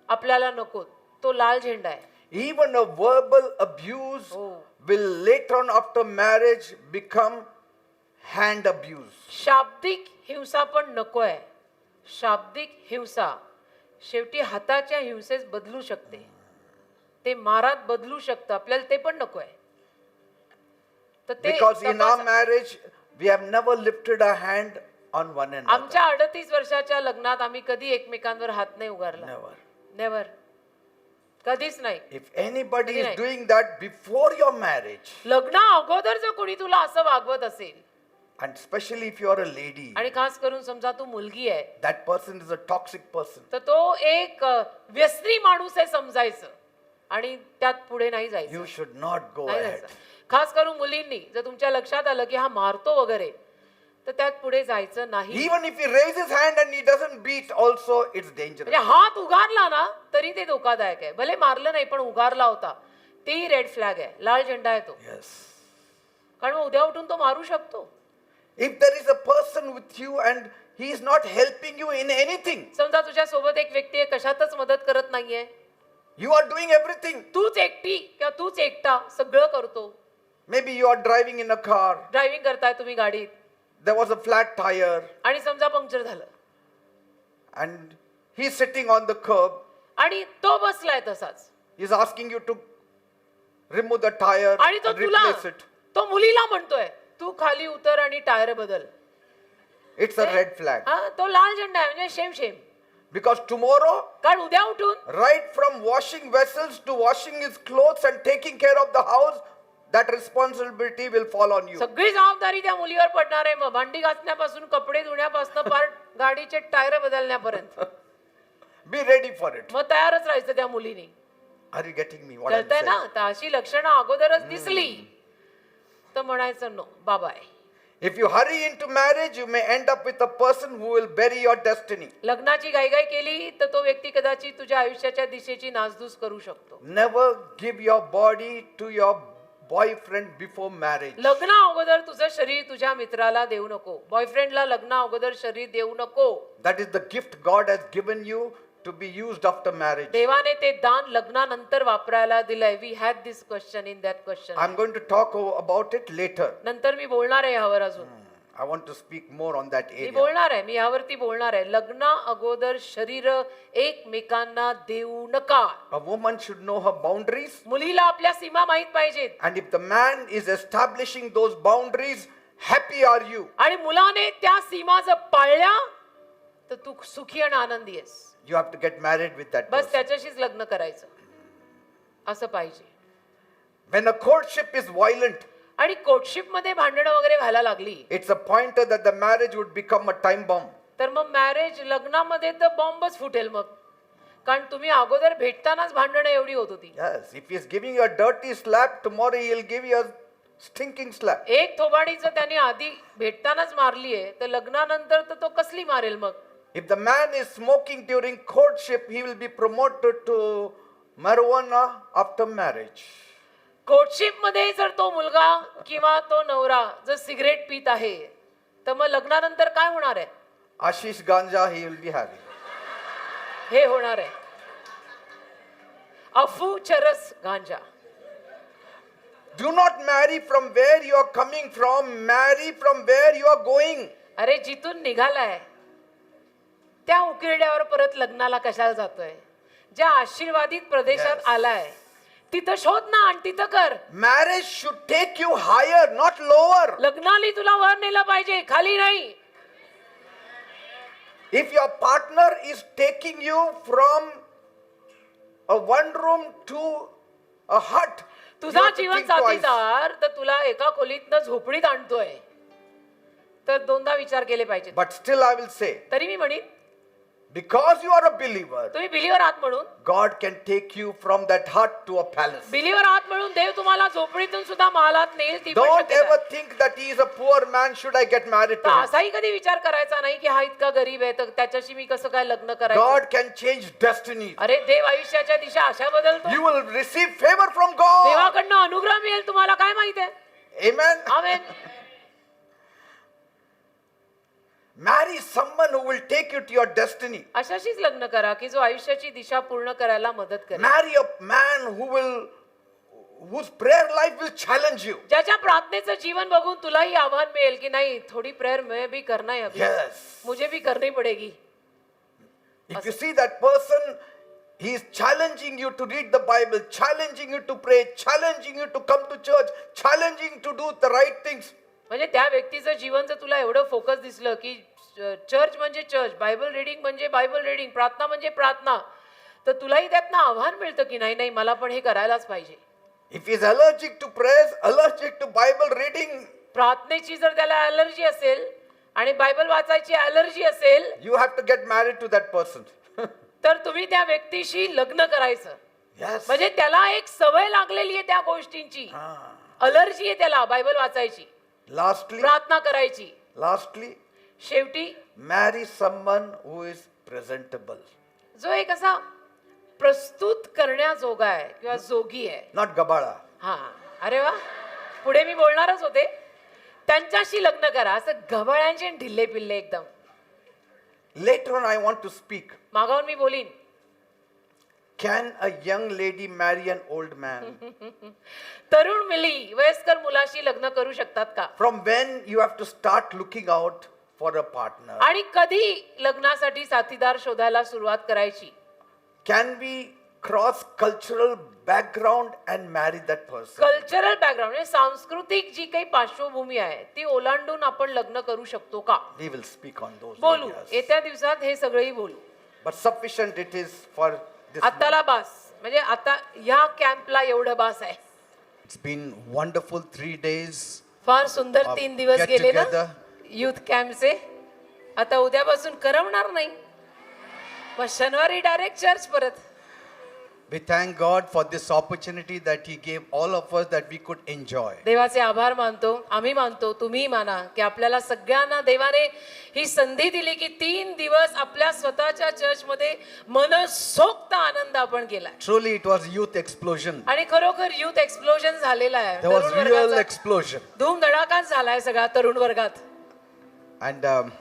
आपल्याला नको, तो लाल झेंडा आहे. Even a verbal abuse will later on after marriage become hand abuse. शाब्दिक हिंसा पण नको आहे. शाब्दिक हिंसा शेवटी हाताच्या हिंसेस बदलू शकते, ते मारात बदलू शकतं, आपल्याला ते पण नको आहे. तर ते Because in our marriage we have never lifted our hand on one another. आमच्या 38 वर्षाच्या लग्नात आम्ही कधी एकमेकांवर हात नाही उगारला. Never. नेव्हर. कधीच नाही. If anybody is Right. doing that before your marriage, लग्ना अगोदर जर कोणी तुला असं वागवत असेल and especially if you are a lady, आणि खास करून समजा तू मुलगी आहे that person is a toxic person. तर तो एक व्यसनी माणूस आहे समजायचं आणि त्यात पुढे नाही जायचं. You should not go नाही ahead. जायचं. खास करून मुलींनी जर तुमच्या लक्षात आलं की हा मारतो वगैरे तर त्यात पुढे जायचं नाही. Even if he raises hand and he doesn't beat, also it's dangerous. म्हणजे हात उगारला ना तरी ते धोकादायक आहे. भले मारलं नाही पण उगारला होता तेही रेड फ्लॅग आहे, लाल झेंडा आहे तो. Yes. कारण मग उद्या उठून तो मारू शकतो. If there is a person with you and he is not helping you in anything, समजा तुझ्या सोबत एक व्यक्ती आहे कशातच मदत करत नाहीये, you are doing everything. तूच एकटी किंवा तूच एकटा सगळं करतो. Maybe you are driving in a car, driving करताय तुम्ही गाडीत there was a flat tire, आणि समजा पंक्चर झालं and he's sitting on the curb. आणि तो बसलाय तसाच He's asking you to remove the tire आणि तो and तुला replace it. तो मुलीला म्हणतोय तू खाली उतर आणि टायर बदल. It's a red flag. हा तो लाल झेंडा आहे म्हणजे शेम शेम. Because tomorrow, कारण उद्या उठून right from washing vessels to washing his clothes and taking care of the house, that responsibility will fall on you. सगळी जबाबदारी त्या मुलीवर पडणार आहे. मग भांडी घासण्यापासून कपडे धुण्यापासून पार गाडीचे tyre बदलण्यापर्यंत. Be ready for it. मग तयारच राहायचं त्या मुलीने. Are you getting me? What I'm कळतंय ना? saying? तर अशी लक्षणं अगोदरच दिसली तर म्हणायचं नो बाबा आहे. If you hurry into marriage, you may end up with a person who will bury your destiny. लग्नाची घाईघाई केली तर तो व्यक्ती कदाचित तुझ्या आयुष्याच्या दिशेची नासधूस करू शकतो. Never give your body to your boyfriend before marriage. लग्ना अगोदर तुझं शरीर तुझ्या मित्राला देऊ नको. बॉयफ्रेंडला लग्ना अगोदर शरीर देऊ नको. That is the gift God has given you to be used after marriage. देवाने ते दान लग्नानंतर वापरायला दिलंय. We had this question in that question. I'm going to talk about it later. नंतर मी बोलणार आहे यावर अजून. I want to speak more on that me area. बोलणार आहे, मी यावरती बोलणार आहे. लग्ना अगोदर शरीर एकमेकांना देऊ नका. A woman should know her boundaries, मुलीला आपल्या सीमा माहित पाहिजेत. and if the man is establishing those boundaries, happy are you. आणि मुलाने त्या सीमा जर पाळल्या तर तू सुखी आणि आनंदी आहेस. You have to get married with that bus person. त्याच्याशीच लग्न करायचं असं पाहिजे. When a courtship is violent, आणि कोर्टशिप मध्ये भांडणं वगैरे व्हायला लागली it's a pointer that the marriage would become a time bomb. तर मग मॅरेज लग्नामध्ये तर बॉम्बच फुटेल मग. कारण तुम्ही अगोदर भेटतानाच भांडणं एवढी होत होती. Yes, if he is giving you a dirty slap, tomorrow he will give you a stinking slap. एक थोबाडीचं त्याने आधी भेटतानाच मारली आहे तर लग्नानंतर तर तो कसली मारेल मग. If the man is smoking during courtship, he will be promoted to marijuana after marriage. Courtship मध्ये जर तो मुलगा किंवा तो नवरा जर सिगरेट पित आहे तर मग लग्नानंतर काय होणार आहे. Ashish ganja he will be having. हे होणार आहे अफू चरस गांजा. Do not marry from where you are coming from, marry from where you are going. अरे जिथून निघालाय त्या उकिरड्यावर परत लग्नाला कशाला जातोय. ज्या आशीर्वादित प्रदेशात Yes. आलाय तिथं शोध ना आणि तिथं कर. Marriage should take you higher, not lower. लग्नाली तुला वर नेलं पाहिजे, खाली नाही. If your partner is taking you from a one room to a hut, you तुझा have to Jeevan think twice. साथीदार तर तुला एका खोलीतनं झोपडीत आणतोय तर दोनदा विचार केले पाहिजे. But still I will say, तरी मी म्हणीन because you are a believer, तुम्ही बिलीवर आहात म्हणून God can take you from that hut to a palace. Believer आहात म्हणून देव तुम्हाला झोपडीतून सुद्धा महालात नेईल. ती पण Don't शक्यता ever आहे. think that he is a poor man, should I get married तर to him? असाही कधी विचार करायचा नाही की हा इतका गरीब आहे तर त्याच्याशी मी कसं काय लग्न करायचं. God can change destiny. अरे देव आयुष्याच्या दिशा अशा बदलतो. You will receive favor from God. देवाकडनं अनुग्रह मिळेल तुम्हाला. काय माहित आहे. Amen. Amen. Marry someone who will take you to your destiny. अशाशीच लग्न करा की जो आयुष्याची दिशा पूर्ण करायला मदत करेल. Marry a man whose prayer life will challenge you. ज्याच्या प्रार्थनेचं जीवन बघून तुलाही आव्हान मिळेल की नाही थोडी प्रेयर मैं भी करना है अभी. Yes. मुझे भी करनी पड़ेगी. If you see that person, he is challenging you to read the Bible, challenging you to pray, challenging you to come to church, challenging to do the right things. म्हणजे त्या व्यक्तीचं जीवन जर तुला एवढं फोकस दिसलं की चर्च म्हणजे चर्च, बायबल रिडिंग म्हणजे बायबल रिडिंग, प्रार्थना म्हणजे प्रार्थना, तर तुलाही त्यातनं आव्हान मिळतं की नाही नाही मला पण हे करायलाच पाहिजे. If he's allergic to prayers, allergic to Bible reading, प्रार्थनेची जर त्याला ॲलर्जी असेल आणि बायबल वाचायची ॲलर्जी असेल you have to get married to that person. तर तुम्ही त्या व्यक्तीशी लग्न करायचं. Yes. म्हणजे त्याला एक सवय लागलेली आहे त्या गोष्टींची, अलर्जी आहे त्याला बायबल वाचायची, प्रार्थना करायची. Lastly, शेवटी marry someone who is presentable, जो एक असा प्रस्तुत करण्याजोगा आहे किंवा जोगी आहे. not gabala. हा, अरे वा, पुढे मी बोलणारच होते. त्यांच्याशी लग्न करा, असं गबाळ्यांचे ढिल्ले पिल्ले एकदम. Later on, I want to speak. मागावून me बोलीन. Can a young lady marry an old man? तरुण मुली वयस्कर मुलाशी लग्न करू शकतात का? From when you have to start looking out for a partner? आणि कधी लग्नासाठी साथीदार शोधायला सुरुवात करायची? Can we cross cultural background and marry that person? Cultural background म्हणजे सांस्कृतिक जी काही पार्श्वभूमी आहे ती ओलांडून आपण लग्न करू शकतो का? We will speak on those बोलू, areas. येत्या दिवसात हे सगळेही बोलू. But sufficient it is for this आताला बास, म्हणजे आता ह्या कॅम्पला एवढं बास आहे. It's been wonderful 3 days. फार सुंदर Of 3 दिवस get गेले ना together. युथ कॅम्पचे. आता उद्यापासून करमणार नाही, मग शनिवारी डायरेक्ट चर्च परत. We thank God for this opportunity that He gave all of us that we could enjoy. देवाचे आभार मानतो, आम्ही मानतो, तुम्ही माना की आपल्याला सगळ्यांना देवाने ही संधी दिली की 3 दिवस आपल्या स्वतःच्या चर्चमध्ये मनसोक्त आनंद आपण केलाय. Truly, it was youth explosion. आणि खरोखर युथ एक्सप्लोजन झालेला आहे. There was तरुण real वर्गाचा explosion. धूमधडाकाच झालाय सगळा तरुण वर्गात. And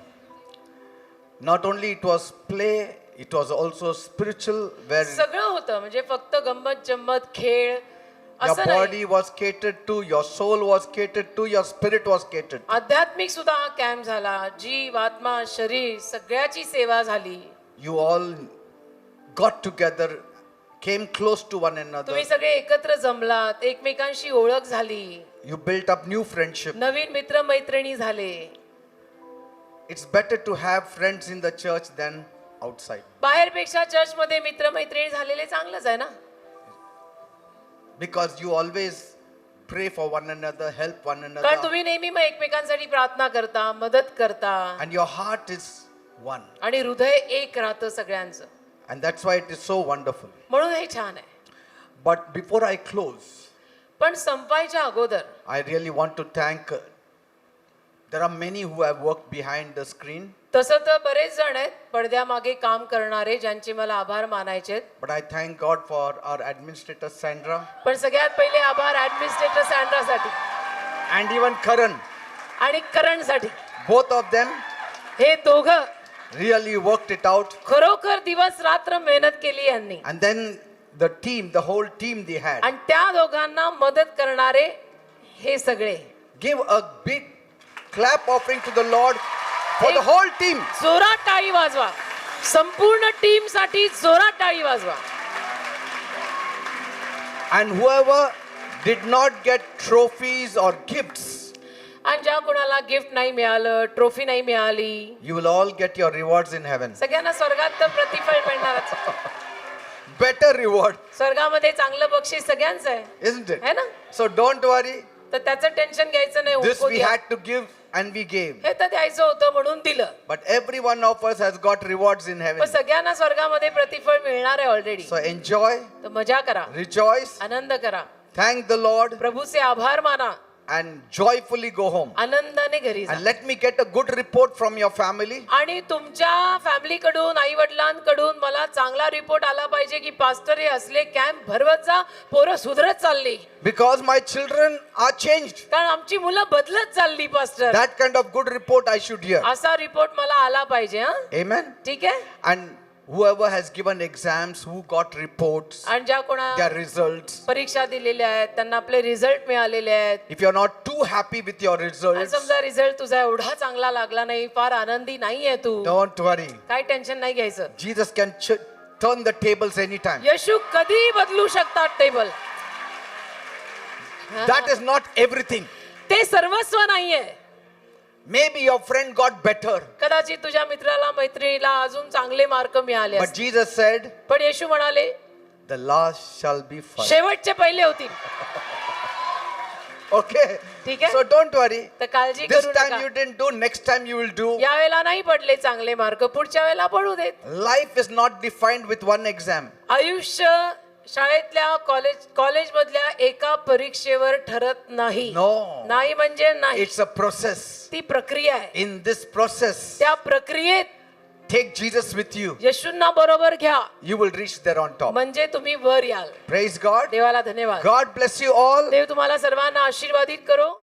not only it was play, it was also spiritual, where सगळं होतं, म्हणजे फक्त गंमत जम्मत खेळ your असं नाही. body was catered to, your soul was catered to, your spirit was catered to. आध्यात्मिक सुद्धा हा कॅम्प झाला. जीव आत्मा शरीर सगळ्याची सेवा झाली. You all got together, came close to one another. तुम्ही सगळे एकत्र जमलात, एकमेकांशी ओळख झाली, You built up new friendship. नवीन मित्र मैत्रिणी झाले. It's better to have friends in the church than outside, बाहेरपेक्षा चर्चमध्ये मित्र मैत्रिणी झालेले चांगलंच आहे ना. because you always pray for one another, help one कारण another, तुम्ही नेहमी मग एकमेकांसाठी प्रार्थना करता, मदत करता, and your heart is one. आणि हृदय एक राहतं सगळ्यांचं. And that's why it is so wonderful. म्हणून हे छान आहे. But before I close, पण संपायच्या अगोदर I really want to thank. There are many who have worked behind the screen, तसं तर बरेच जण आहेत पडद्यामागे काम करणारे, ज्यांचे मला आभार मानायचे आहेत. but I thank God for our administrator Sandra पण सगळ्यात पहिले आभार ऍडमिनिस्ट्रेटर सँड्रासाठी and even Karan. आणि करणसाठी. Both of them हे दोघं really worked it out. खरोखर दिवस रात्र मेहनत केली यांनी. And then the team, the whole team they had. आणि त्या दोघांना मदत करणारे हे सगळे. Give a big clap offering to the Lord for the whole team. जोरात टाळी वाजवा, संपूर्ण टीम साठी जोरात टाळी वाजवा. And whoever did not get trophies or gifts, आणि ज्या कोणाला गिफ्ट नाही मिळालं, ट्रॉफी नाही मिळाली, you will all get your rewards in heaven. सगळ्यांना स्वर्गात तर प्रतिफळ मिळणारच. Better reward, स्वर्गामध्ये चांगलं बक्षीस सगळ्यांचं आहे, isn't it? है ना. So don't worry. तर त्याचं टेन्शन घ्यायचं नाही. This उनको we द्या. had to give and we gave. हे तर द्यायचं होतं म्हणून दिलं. But every one of us has got rewards in पण heaven. सगळ्यांना स्वर्गामध्ये प्रतिफळ मिळणार आहे ऑलरेडी. So enjoy, तर मजा करा, rejoice, आनंद करा, thank the Lord, प्रभूचे आभार माना, and joyfully go home. आनंदाने घरी जा. And let me get a good report from your family. आणि तुमच्या फॅमिलीकडून, आई वडिलांकडून मला चांगला रिपोर्ट आला पाहिजे की पास्टर हे असले कॅम्प भरवत जा, पोरं सुधरत चालली, Because my children are changed. कारण आमची मुलं बदलत चालली pastor. That kind of good report I should hear. असा रिपोर्ट मला आला पाहिजे. हा, Amen. ठीक आहे. And whoever has given exams, who got reports, आणि ज्या कोणा their results. परीक्षा दिलेल्या आहेत त्यांना आपले रिझल्ट मिळालेले आहेत. If you're not too happy with your आणि results, समजा रिझल्ट तुझा एवढा चांगला लागला नाही, फार आनंदी नाहीये तू, don't worry. काय टेन्शन नाही घ्यायचं. Jesus can turn the tables anytime. येशू कधी बदलू शकतात table. That is not everything. ते सर्वस्व नाहीये. Maybe your friend got better. कदाचित तुझ्या मित्राला मैत्रिणीला अजून चांगले मार्क मिळाले But असतील. Jesus said, पण येशू म्हणाले the last shall be first. शेवटचे पहिले होतील. Okay. ठीक आहे? So don't worry. तर काळजी This करू time नका. you didn't do, next time you will do. यावेळेला नाही पडले चांगले मार्क, पुढच्या वेळेला पडू देत. Life is not defined with one exam. आयुष्य शाळेतल्या कॉलेज मधल्या एका परीक्षेवर ठरत नाही. No. नाही म्हणजे नाही. It's a process. ती प्रक्रिया आहे. In this process, त्या प्रक्रियेत take Jesus with you. येशूंना बरोबर घ्या, You will reach there on top. म्हणजे तुम्ही वर याल. Praise God. देवाला धन्यवाद. God bless you all. देव तुम्हाला सर्वांना आशीर्वादित करो.